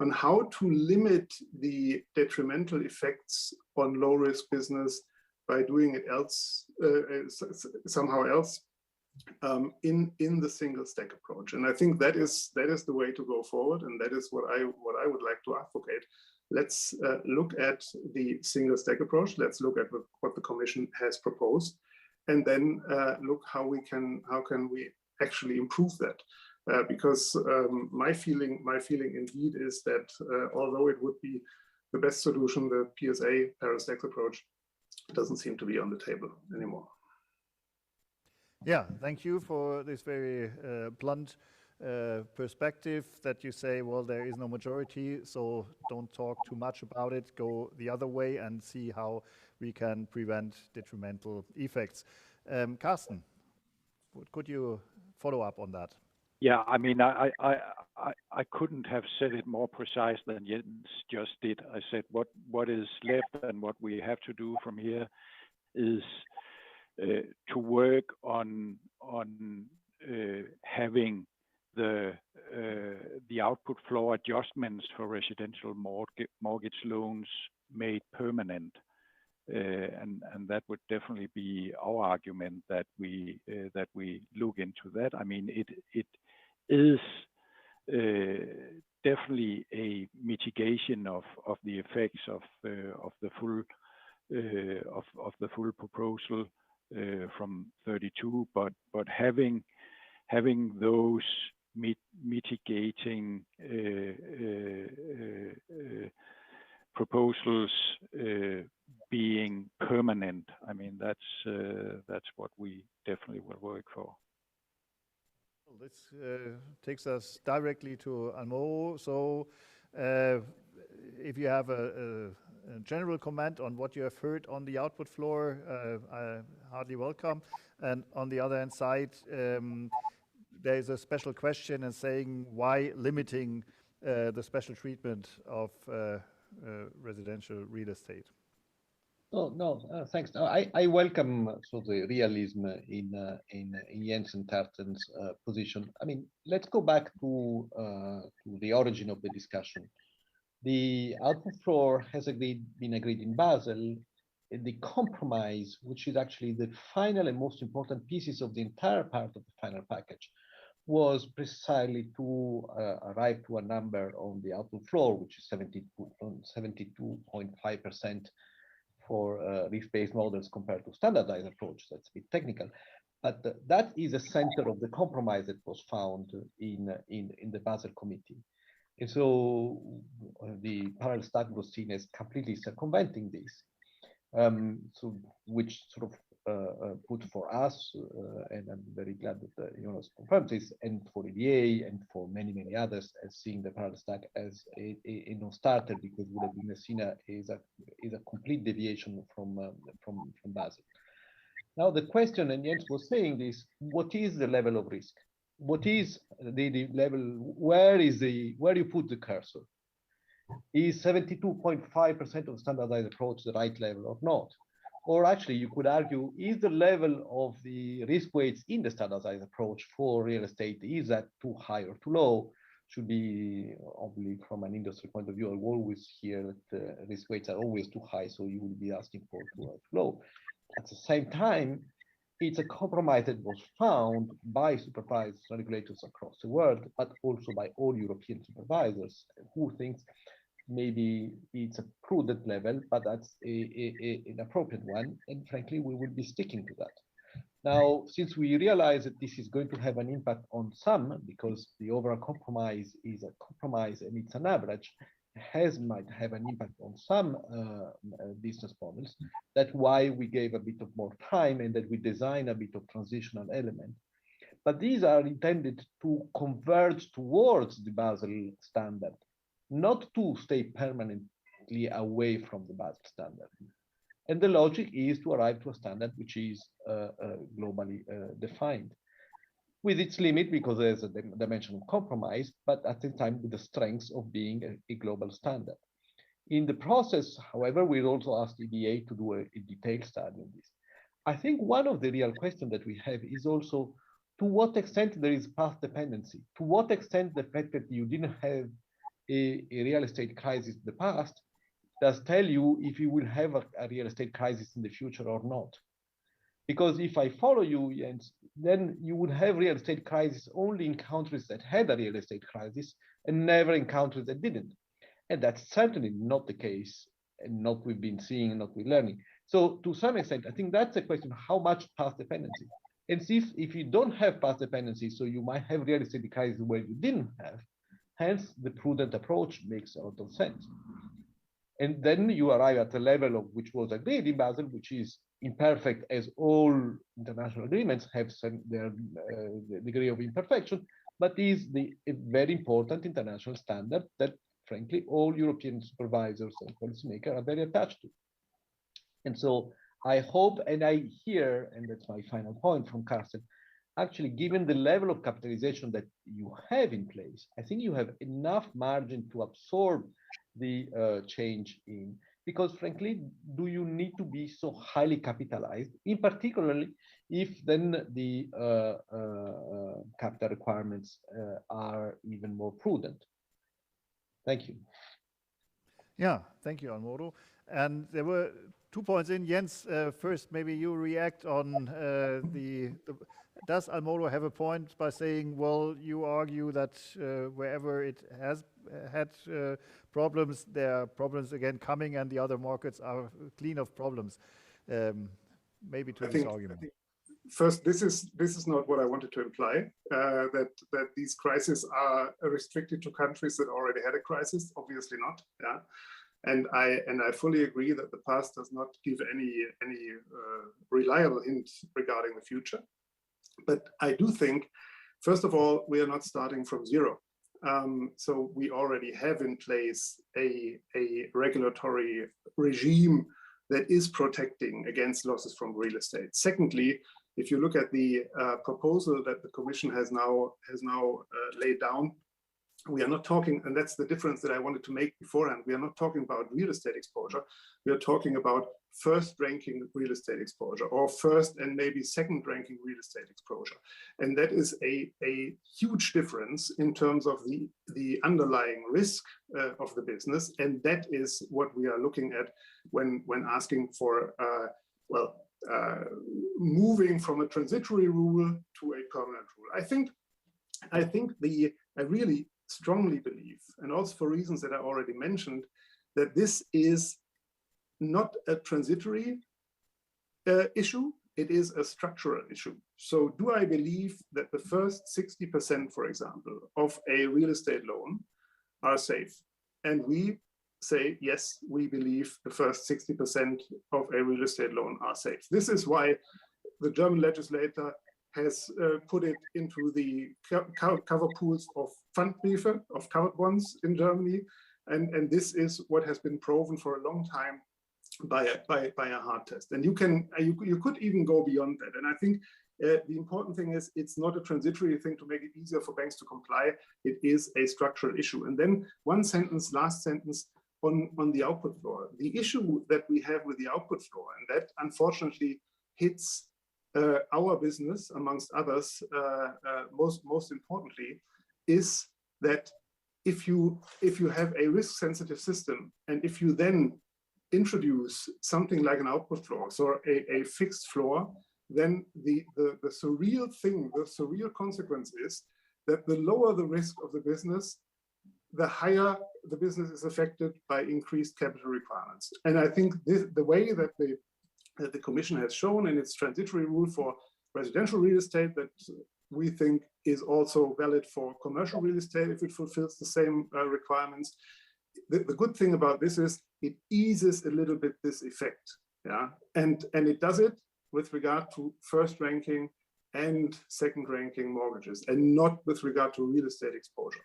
S8: on how to limit the detrimental effects on low risk business by doing it somehow else in the single stack approach. And I think that is the way to go forward, and that is what I would like to advocate. Let's look at the single stack approach. Let's look at what the Commission has proposed, and then look how can we actually improve that. Because my feeling indeed is that although it would be the best solution, the PSA parallel tax approach doesn't seem to be on the table anymore.
S1: Yeah, thank you for this very blunt perspective that you say, well, there is no majority, so don't talk too much about it, go the other way and see how we can prevent detrimental effects. Carsten, could you follow up on that?
S9: Yeah, I mean, I couldn't have said it more precise than Jens just did. I said what is left and what we have to do from here is to work on having the output floor adjustments for residential mortgage loans made permanent, and that would definitely be our argument, that we look into that. I mean, it is definitely a mitigation of the effects of the full proposal from 32, but having those mitigating proposals being permanent, I mean, that's what we definitely will work for.
S1: Well, this takes us directly to Almoro. So if you have a general comment on what you have heard on the output floor, I hardly welcome. And on the other hand side, there is a special question and saying why limiting the special treatment of residential real estate.
S7: No, thanks. No, I welcome the realism in Jens and Carsten's position. I mean, let's go back to the origin of the discussion. The output floor has been agreed in Basel. The compromise, which is actually the final and most important pieces of the entire part of the final package, was precisely to arrive to a number on the output floor, which is 72.5% for risk-based models compared to standardized approach. That's a bit technical, but that is the center of the compromise that was found in the Basel Committee. And so the parallel stack was seen as completely circumventing this, which sort of put for us, and I'm very glad that Jonás confirmed this, and for EBA and for many others, as seeing the parallel stack as a non-starter, because would have been seen as a complete deviation from Basel. Now the question, and Jens was saying this: what is the level of risk? What is the level? Where you put the cursor? Is 72.5% of standardized approach the right level or not? Or actually, you could argue, is the level of the risk weights in the standardized approach for real estate, is that too high or too low? Should be, obviously, from an industry point of view, I always hear that risk weights are always too high, so you will be asking for too low. At the same time, it's a compromise that was found by supervised regulators across the world, but also by all European supervisors who thinks maybe it's a prudent level, but that's an appropriate one. And frankly, we will be sticking to that. Now, since we realize that this is going to have an impact on some, because the overall compromise is a compromise and it's an average, might have an impact on some business models. That's why we gave a bit of more time and that we design a bit of transitional element. But these are intended to converge towards the Basel standard, not to stay permanently away from the Basel standard. And the logic is to arrive to a standard which is globally defined, with its limit because there's a dimension of compromise, but at the time with the strengths of being a global standard. In the process, however, we also asked EBA to do a detailed study on this. I think one of the real questions that we have is also to what extent there is path dependency, to what extent the fact that you didn't have a real estate crisis in the past does tell you if you will have a real estate crisis in the future or not. Because if I follow you, Jens, then you would have real estate crisis only in countries that had a real estate crisis and never in countries that didn't. And that's certainly not the case, and not we've been seeing and not we're learning. So to some extent, I think that's a question of how much path dependency. And if you don't have path dependency, so you might have real estate crisis where you didn't have, hence the prudent approach makes a lot of sense. And then you arrive at a level of which was agreed in Basel, which is imperfect as all international agreements have their degree of imperfection, but is a very important international standard that, frankly, all European supervisors and policymakers are very attached to. And so I hope, and I hear, and that's my final point from Carsten, actually, given the level of capitalization that you have in place, I think you have enough margin to absorb the change in, because frankly, do you need to be so highly capitalized, in particularly if then the capital requirements are even more prudent? Thank you.
S1: Yeah, thank you, Almoro. And there were 2 points in. Jens, first, maybe you react on does Almoro have a point by saying, well, you argue that wherever it has had problems, there are problems again coming and the other markets are clean of problems. Maybe to this argument.
S8: First, this is not what I wanted to imply, that these crises are restricted to countries that already had a crisis. Obviously not. Yeah. And I fully agree that the past does not give any reliable hint regarding the future. But I do think, first of all, we are not starting from zero. So we already have in place a regulatory regime that is protecting against losses from real estate. Secondly, if you look at the proposal that the Commission has now laid down, we are not talking, and that's the difference that I wanted to make beforehand, we are not talking about real estate exposure. We are talking about first ranking real estate exposure, or first and maybe second ranking real estate exposure. And that is a huge difference in terms of the underlying risk of the business. And that is what we are looking at when asking for, moving from a transitory rule to a permanent rule. I really strongly believe, and also for reasons that I already mentioned, that this is not a transitory issue, it is a structural issue. So do I believe that the first 60%, for example, of a real estate loan are safe? And we say, yes, we believe the first 60% of a real estate loan are safe. This is why the German legislator has put it into the cover pools of Pfandbriefe, of covered bonds in Germany. And this is what has been proven for a long time by a hard test. And you could even go beyond that. And I think the important thing is it's not a transitory thing to make it easier for banks to comply. It is a structural issue. And then one sentence, last sentence on the output floor. The issue that we have with the output floor, and that unfortunately hits our business, amongst others, most importantly, is that if you have a risk-sensitive system, and if you then introduce something like an output floor, so a fixed floor, then the surreal consequence is that the lower the risk of the business, the higher the business is affected by increased capital requirements. And I think the way that the Commission has shown in its transitory rule for residential real estate, that we think is also valid for commercial real estate if it fulfills the same requirements, the good thing about this is it eases a little bit this effect. Yeah, and it does it with regard to first ranking and second ranking mortgages, and not with regard to real estate exposure.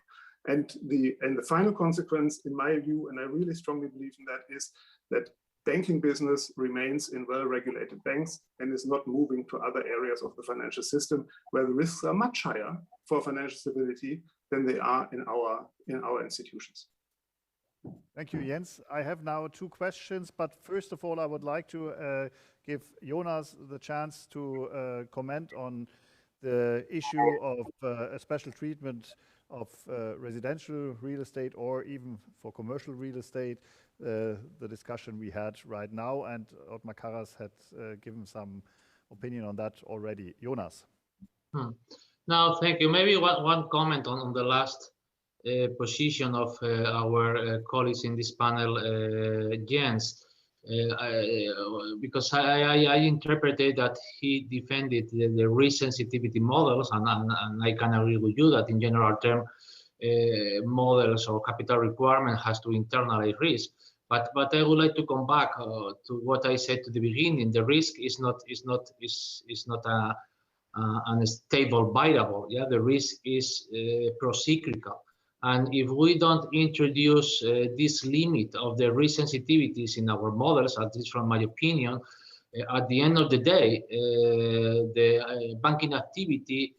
S8: And the final consequence, in my view, and I really strongly believe in that, is that banking business remains in well-regulated banks and is not moving to other areas of the financial system where the risks are much higher for financial stability than they are in our institutions.
S1: Thank you, Jens. I have now two questions, but first of all, I would like to give Jonás the chance to comment on the issue of a special treatment of residential real estate, or even for commercial real estate, the discussion we had right now, and Othmar Karas had given some opinion on that already. Jonás.
S6: No, thank you. Maybe one comment on the last position of our colleagues in this panel, Jens, because I interpreted that he defended the risk sensitivity models, and I can agree with you that in general term, models or capital requirement has to internalize risk. But I would like to come back to what I said to the beginning. The risk is not a stable variable. Yeah, the risk is pro-cyclical. And if we don't introduce this limit of the risk sensitivities in our models, at least from my opinion, at the end of the day, the banking activity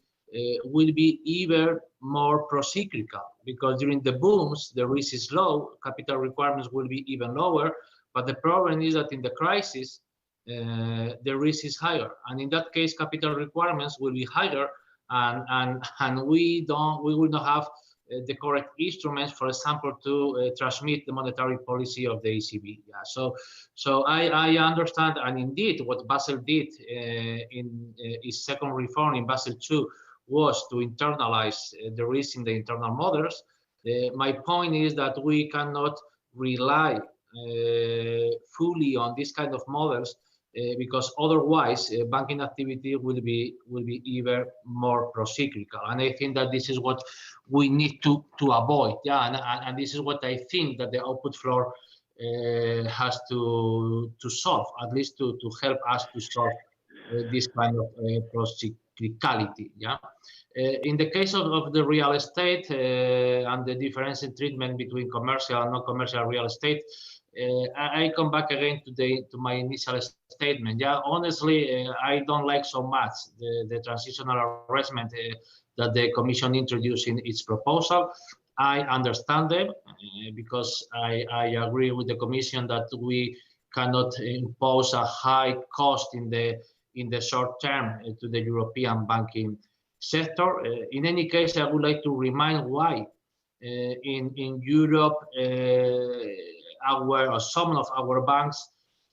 S6: will be even more pro-cyclical, because during the booms, the risk is low, capital requirements will be even lower. But the problem is that in the crisis, the risk is higher. And in that case, capital requirements will be higher, and we will not have the correct instruments, for example, to transmit the monetary policy of the ECB. Yeah, so I understand, and indeed, what Basel did in its second reform in Basel II was to internalize the risk in the internal models. My point is that we cannot rely fully on this kind of models, because otherwise banking activity will be even more pro-cyclical, and I think that this is what we need to avoid. Yeah, and this is what I think that the output floor has to solve, at least to help us to solve this kind of pro-cyclicality. Yeah, in the case of the real estate and the difference in treatment between commercial and non-commercial real estate, I come back again to my initial statement. Yeah, honestly, I don't like so much the transitional arrangement that the Commission introduced in its proposal. I understand them because I agree with the Commission that we cannot impose a high cost in the short term to the European banking sector. In any case, I would like to remind why in Europe some of our banks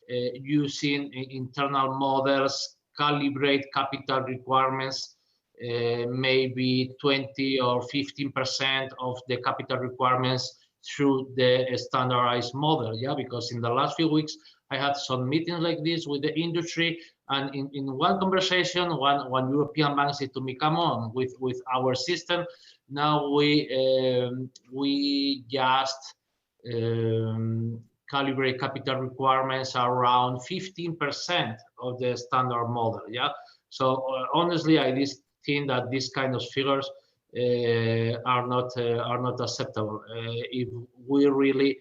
S6: using internal models calibrate capital requirements, maybe 20 or 15% of the capital requirements through the standardized model. Yeah, because in the last few weeks I had some meetings like this with the industry, and in one conversation, one European bank said to me, "Come on, with our system, now we just calibrate capital requirements around 15% of the standard model." Yeah, so honestly, I just think that these kind of figures are not acceptable if we really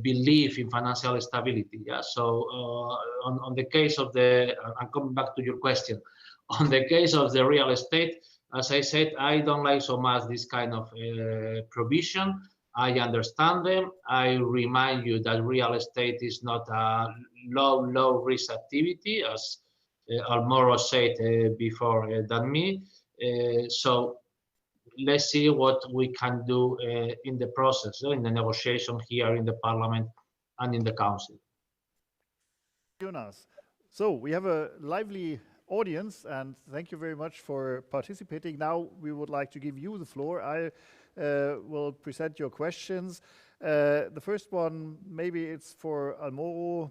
S6: believe in financial stability. Yeah, so on the case of I'm coming back to your question, on the case of the real estate, as I said, I don't like so much this kind of provision. I understand them. I remind you that real estate is not a low risk activity, as Almoro said before than me. So let's see what we can do in the process, in the negotiation here in the Parliament and in the Council.
S1: Jonás, so we have a lively audience, and thank you very much for participating. Now we would like to give you the floor. I will present your questions. The first one, maybe it's for Almoro.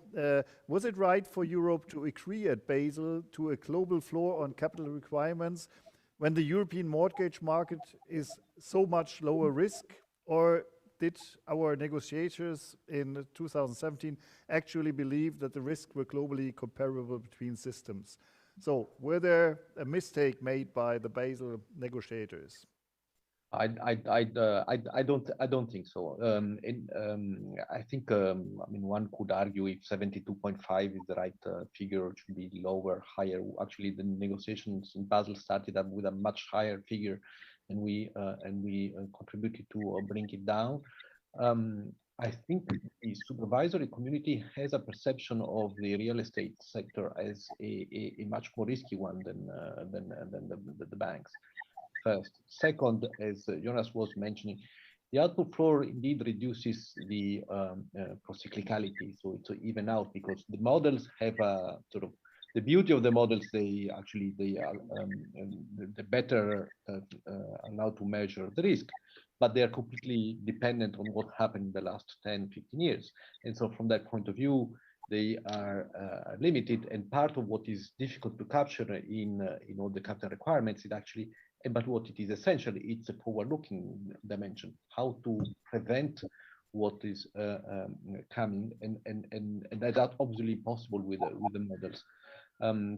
S1: Was it right for Europe to agree at Basel to a global floor on capital requirements when the European mortgage market is so much lower risk? Or did our negotiators in 2017 actually believe that the risks were globally comparable between systems? So were there a mistake made by the Basel negotiators?
S7: I don't think so. I think I mean, one could argue if 72.5 is the right figure, it should be lower, higher. Actually, the negotiations in Basel started up with a much higher figure, and we contributed to bring it down. I think the supervisory community has a perception of the real estate sector as a much more risky one than the banks. First. Second, as Jonás was mentioning, the output floor indeed reduces the procyclicality, so it's even out because the models have a sort of the beauty of the models. They are the better allow to measure the risk, but they are completely dependent on what happened in the last 10, 15 years, and so from that point of view, they are limited. And part of what is difficult to capture in all the capital requirements is actually. But what it is essentially, it's a forward-looking dimension, how to prevent what is coming, and that's obviously possible with the models.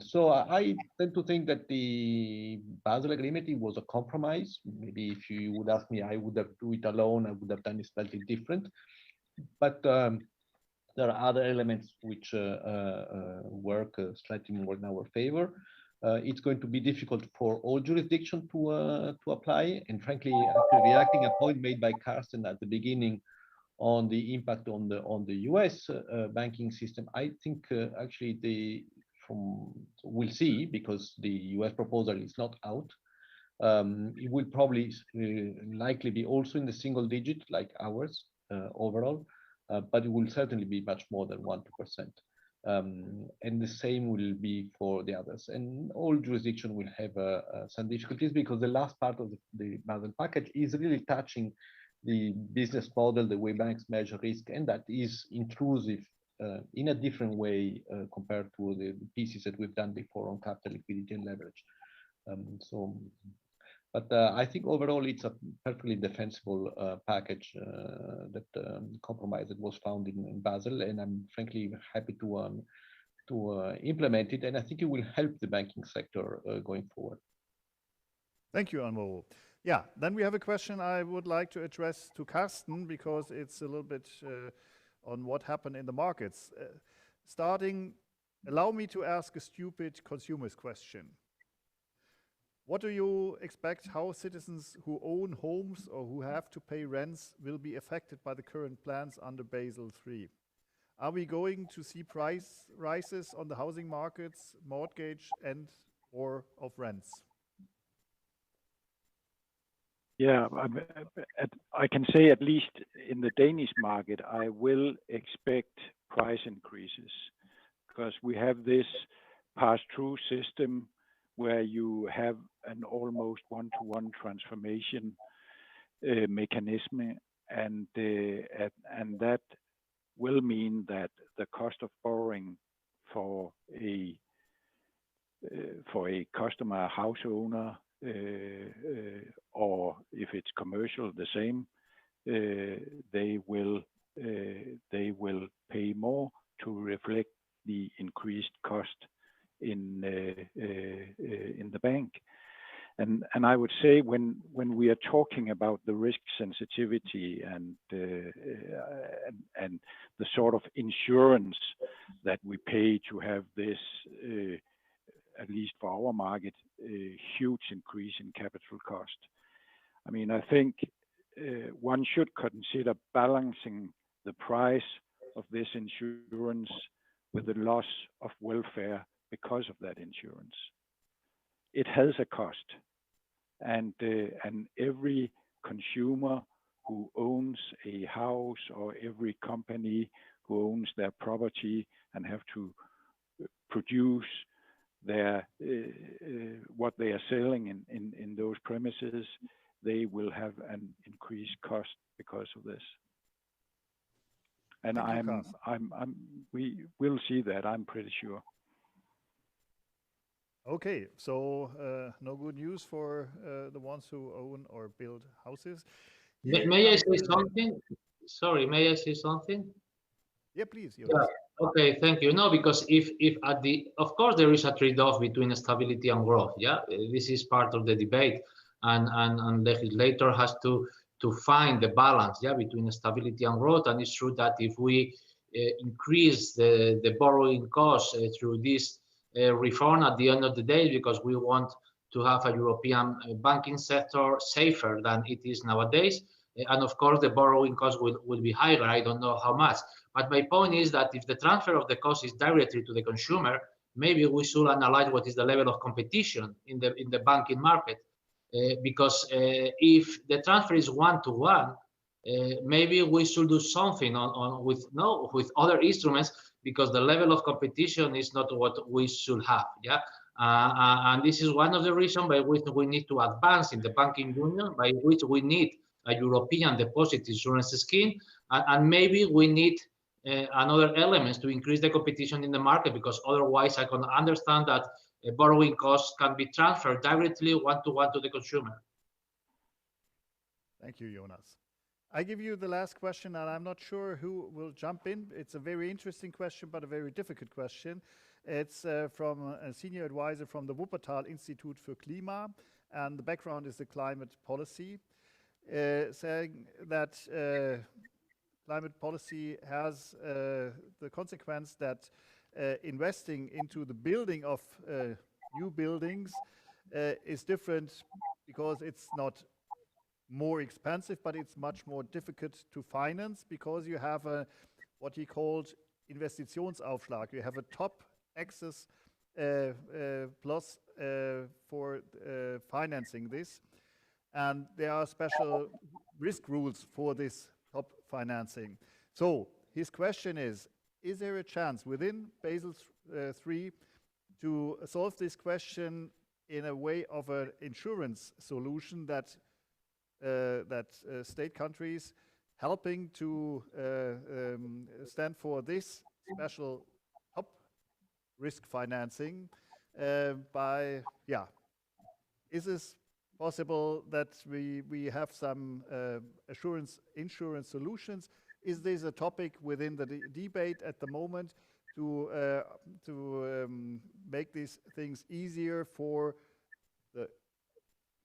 S7: So I tend to think that the Basel Agreement was a compromise. Maybe if you would ask me, I would have do it alone. I would have done it slightly different. But there are other elements which work slightly more in our favor. It's going to be difficult for all jurisdictions to apply. And frankly, after reacting a point made by Carsten at the beginning on the impact on the US banking system, I think actually we'll see, because the US proposal is not out. It will probably likely be also in the single digit like ours overall, but it will certainly be much more than 1%. And the same will be for the others. And all jurisdictions will have some difficulties, because the last part of the Basel package is really touching the business model, the way banks measure risk, and that is intrusive in a different way compared to the pieces that we've done before on capital, liquidity, and leverage. But I think overall it's a perfectly defensible package, that compromise that was found in Basel, and I'm frankly happy to implement it, and I think it will help the banking sector going forward.
S1: Thank you, Almoro. Yeah, then we have a question I would like to address to Carsten, because it's a little bit on what happened in the markets. Allow me to ask a stupid consumer's question. What do you expect how citizens who own homes or who have to pay rents will be affected by the current plans under Basel III? Are we going to see price rises on the housing markets, mortgage, and or of rents?
S9: Yeah, I can say at least in the Danish market, I will expect price increases, because we have this pass-through system where you have an almost one-to-one transformation mechanism, and that will mean that the cost of borrowing for a customer, house owner, or if it's commercial, the same, they will pay more to reflect the increased cost in the bank. And I would say when we are talking about the risk sensitivity and the sort of insurance that we pay to have this, at least for our market, a huge increase in capital cost. I mean, I think one should consider balancing the price of this insurance with the loss of welfare because of that insurance. It has a cost, and every consumer who owns a house, or every company who owns their property and have to produce their what they are selling in those premises, they will have an increased cost because of this. And we will see that, I'm pretty sure.
S1: Okay, so no good news for the ones who own or build houses.
S6: May I say something? Sorry, may I say something?
S1: Yeah, please.
S6: Yeah. Okay, thank you. No, because if at the, of course, there is a trade-off between stability and growth. Yeah, this is part of the debate, and legislator has to find the balance. Yeah, between stability and growth. And it's true that if we increase the borrowing costs through this reform at the end of the day, because we want to have a European banking sector safer than it is nowadays. And of course, the borrowing cost will be higher. I don't know how much. But my point is that if the transfer of the cost is directly to the consumer, maybe we should analyze what is the level of competition in the banking market. Because if the transfer is one-to-one, maybe we should do something with other instruments, because the level of competition is not what we should have. Yeah. And this is one of the reasons by which we need to advance in the banking union, by which we need a European deposit insurance scheme, and maybe we need another elements to increase the competition in the market, because otherwise I can understand that borrowing costs can be transferred directly one-to-one to the consumer.
S1: Thank you, Jonás. I give you the last question, and I'm not sure who will jump in. It's a very interesting question, but a very difficult question. It's from a senior advisor from the Wuppertal Institute für Klima, and the background is the climate policy, saying that climate policy has the consequence that investing into the building of new buildings is different, because it's not more expensive, but it's much more difficult to finance, because you have what he called Investitionsaufschlag. You have a top access plus for financing this. And there are special risk rules for this top financing. So his question is there a chance within Basel III to solve this question in a way of an insurance solution that state countries helping to stand for this special top risk financing is this possible that we have some insurance solutions? Is this a topic within the debate at the moment to make these things easier for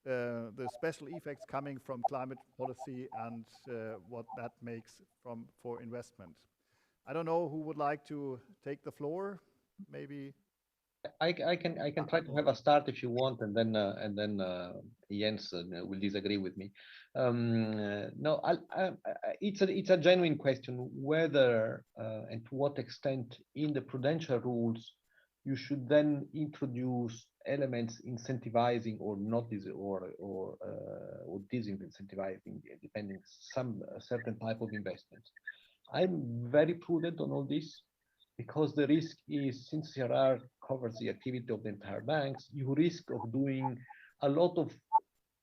S1: the special effects coming from climate policy and what that makes for investment? I don't know who would like to take the floor. Maybe
S7: I can try to have a start if you want, and then Jens will disagree with me. No, it's a genuine question whether and to what extent in the prudential rules you should then introduce elements incentivizing or not or disincentivizing, depending some certain type of investments. I'm very prudent on all this, because the risk is, since CRR covers the activity of the entire banks, you risk of doing a lot of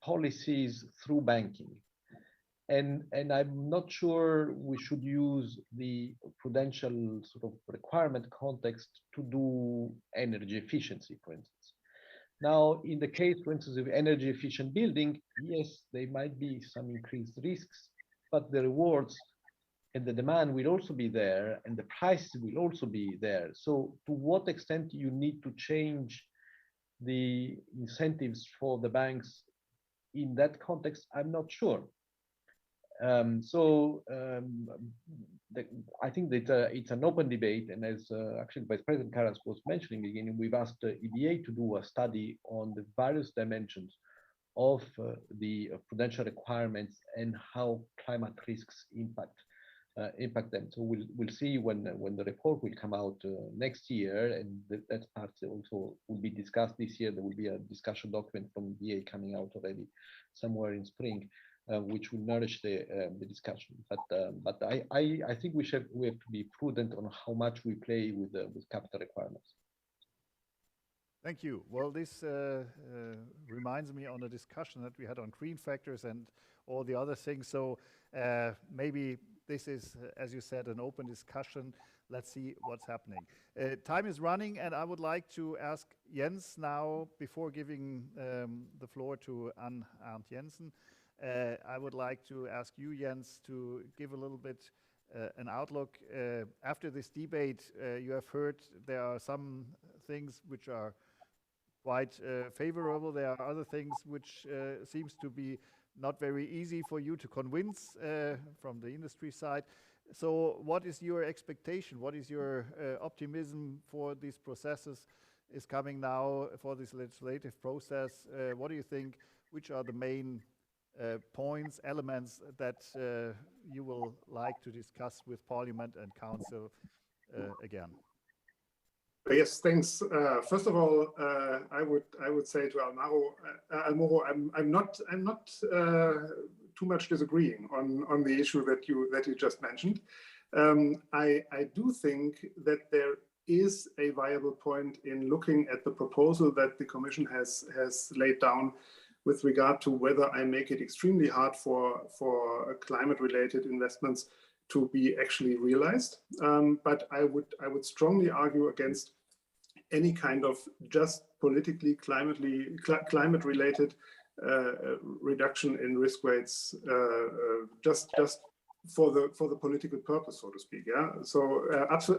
S7: policies through banking. And I'm not sure we should use the prudential sort of requirement context to do energy efficiency, for instance. Now, in the case, for instance, of energy efficient building, yes, there might be some increased risks, but the rewards and the demand will also be there, and the price will also be there. So to what extent you need to change the incentives for the banks in that context, I'm not sure. I think that it's an open debate, and as actually Vice President Karas was mentioning at the beginning, we've asked EBA to do a study on the various dimensions of the prudential requirements and how climate risks impact them. So we'll see when the report will come out next year, and that part also will be discussed this year. There will be a discussion document from EBA coming out already somewhere in spring, which will nourish the discussion. But I think we have to be prudent on how much we play with capital requirements.
S1: Thank you. Well, this reminds me on a discussion that we had on green factors and all the other things. So maybe this is, as you said, an open discussion. Let's see what's happening. Time is running, and I would like to ask Jens now, before giving the floor to Arnth Jensen, I would like to ask you, Jens, to give a little bit an outlook. After this debate, you have heard there are some things which are quite favorable. There are other things which seems to be not very easy for you to convince from the industry side. So what is your expectation? What is your optimism for these processes is coming now for this legislative process? What do you think, which are the main points, elements that you will like to discuss with Parliament and Council again?
S8: Yes, thanks. First of all, I would say to Almoro, I'm not too much disagreeing on the issue that you just mentioned. I do think that there is a viable point in looking at the proposal that the Commission has laid down with regard to whether I make it extremely hard for climate-related investments to be actually realized. But I would strongly argue against any kind of just politically climate-related reduction in risk weights, just for the political purpose, so to speak. Yeah. So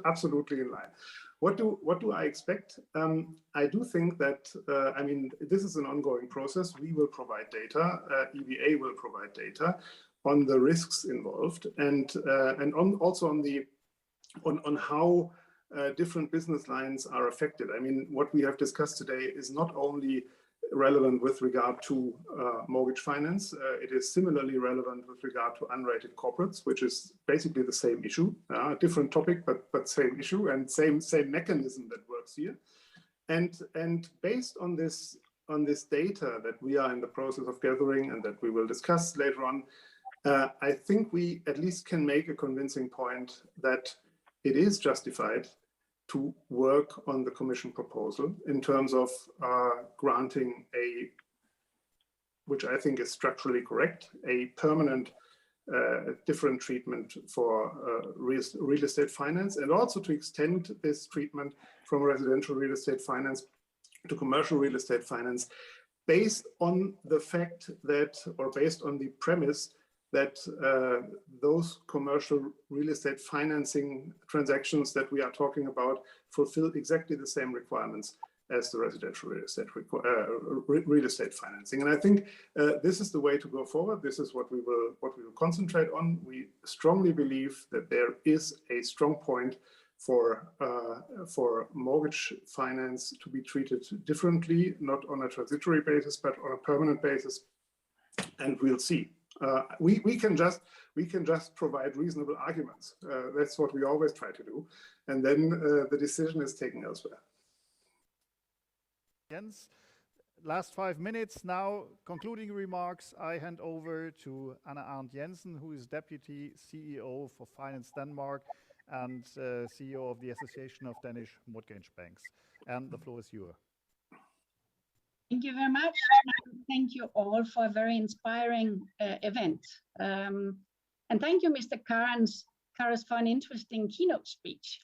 S8: absolutely in line. What do I expect? I do think that I mean, this is an ongoing process. We will provide data. EBA will provide data on the risks involved, and also on how different business lines are affected. I mean, what we have discussed today is not only relevant with regard to mortgage finance, it is similarly relevant with regard to unrated corporates, which is basically the same issue, different topic, but same issue and same mechanism that works here. And based on this data that we are in the process of gathering and that we will discuss later on, I think we at least can make a convincing point that it is justified to work on the Commission proposal in terms of granting which I think is structurally correct, a permanent different treatment for real estate finance, and also to extend this treatment from residential real estate finance to commercial real estate finance, based on the fact that, or based on the premise that those commercial real estate financing transactions that we are talking about fulfill exactly the same requirements as the residential real estate financing. And I think this is the way to go forward. This is what we will concentrate on. We strongly believe that there is a strong point for mortgage finance to be treated differently, not on a transitory basis, but on a permanent basis. And we'll see. We can just provide reasonable arguments. That's what we always try to do, and then the decision is taken elsewhere.
S1: Jens, last 5 minutes now. Concluding remarks. I hand over to Arnth Jensen, who is Deputy CEO for Finance Denmark and CEO of the Association of Danish Mortgage Banks. And the floor is yours.
S10: Thank you very much. Thank you all for a very inspiring event. And thank you, Mr. Karas, for an interesting keynote speech,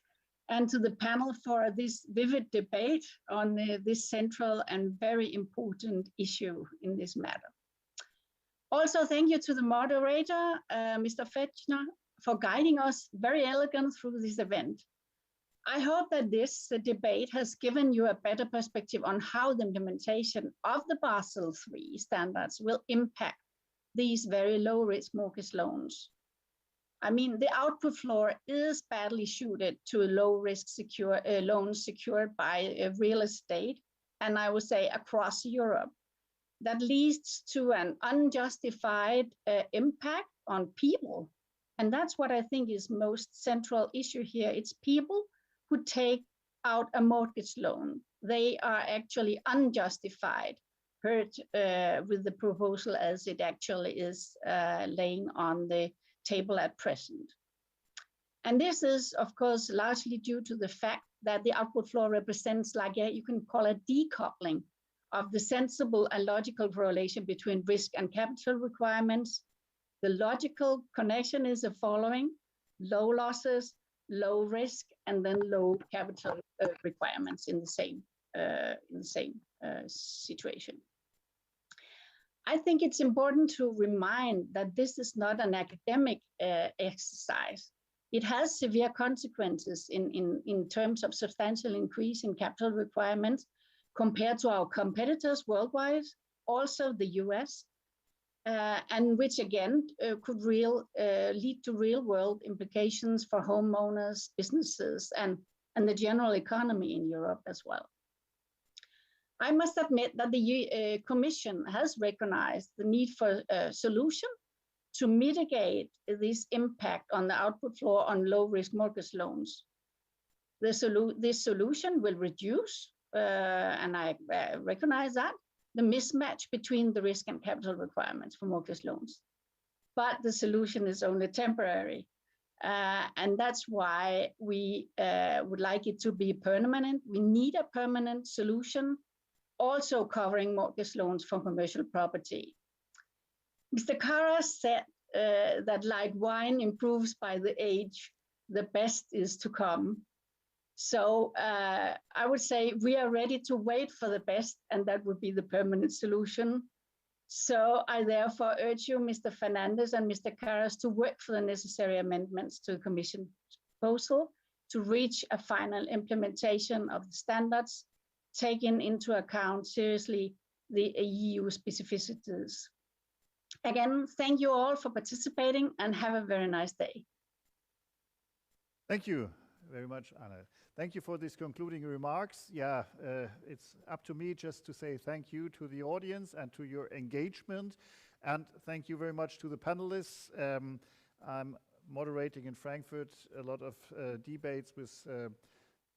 S10: and to the panel for this vivid debate on this central and very important issue in this matter. Also, thank you to the moderator, Mr. Fechtner, for guiding us very elegant through this event. I hope that this debate has given you a better perspective on how the implementation of the Basel III standards will impact these very low-risk mortgage loans. I mean, the output floor is badly suited to low-risk loans secured by real estate, and I would say across Europe. That leads to an unjustified impact on people. And that's what I think is most central issue here. It's people who take out a mortgage loan. They are actually unjustified, hurt with the proposal as it actually is laying on the table at present. And this is, of course, largely due to the fact that the output floor represents, like you can call it, decoupling of the sensible and logical correlation between risk and capital requirements. The logical connection is the following: low losses, low risk, and then low capital requirements in the same situation. I think it's important to remind that this is not an academic exercise. It has severe consequences in terms of substantial increase in capital requirements compared to our competitors worldwide, also the US, and which again could lead to real world implications for homeowners, businesses, and the general economy in Europe as well. I must admit that the Commission has recognized the need for a solution to mitigate this impact on the output floor on low-risk mortgage loans. This solution will reduce, and I recognize that, the mismatch between the risk and capital requirements for mortgage loans. But the solution is only temporary. And that's why we would like it to be permanent. We need a permanent solution, also covering mortgage loans for commercial property. Mr. Karas said that like wine improves by the age, the best is to come. So I would say we are ready to wait for the best, and that would be the permanent solution. So I therefore urge you, Mr. Fernández and Mr. Karas, to work for the necessary amendments to the Commission proposal to reach a final implementation of the standards, taking into account seriously the EU specificities. Again, thank you all for participating and have a very nice day.
S1: Thank you very much, Anna. Thank you for these concluding remarks. Yeah, it's up to me just to say thank you to the audience and to your engagement. And thank you very much to the panelists. I'm moderating in Frankfurt a lot of debates with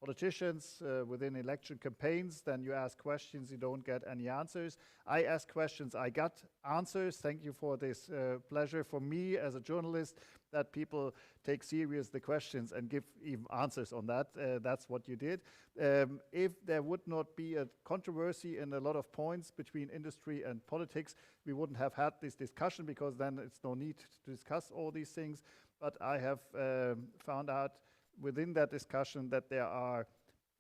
S1: politicians within election campaigns. Then you ask questions, you don't get any answers. I ask questions, I got answers. Thank you for this pleasure for me as a journalist that people take serious the questions and give even answers on that. That's what you did. If there would not be a controversy in a lot of points between industry and politics, we wouldn't have had this discussion, because then it's no need to discuss all these things. But I have found out within that discussion that there are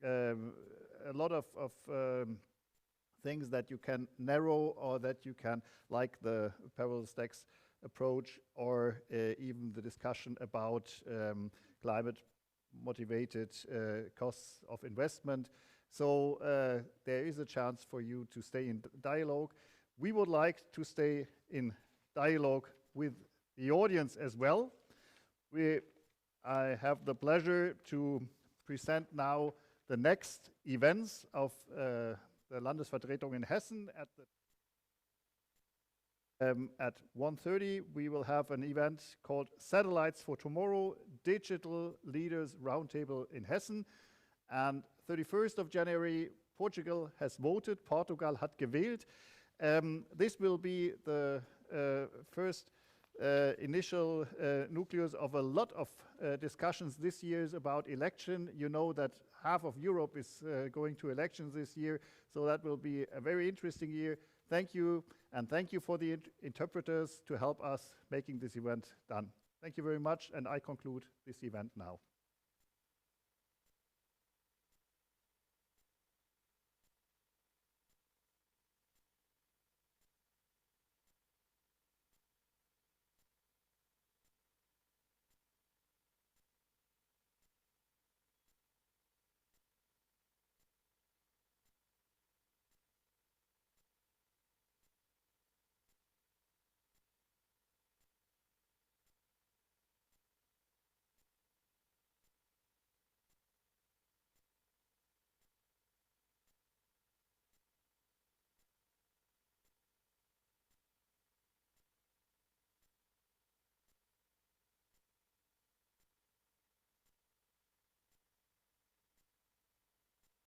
S1: a lot of things that you can narrow, or that you can, like the parallel stacks approach, or even the discussion about climate motivated costs of investment. So there is a chance for you to stay in dialogue. We would like to stay in dialogue with the audience as well. I have the pleasure to present now the next events of the Landesvertretung in Hessen. At 1:30, we will have an event called Satellites for Tomorrow, Digital Leaders Roundtable in Hessen. And 31st of January, Portugal has voted. Portugal hat gewählt. This will be the first initial nucleus of a lot of discussions this year about election. You know that half of Europe is going to elections this year, so that will be a very interesting year. Thank you, and thank you for the interpreters to help us making this event done. Thank you very much, and I conclude this event now.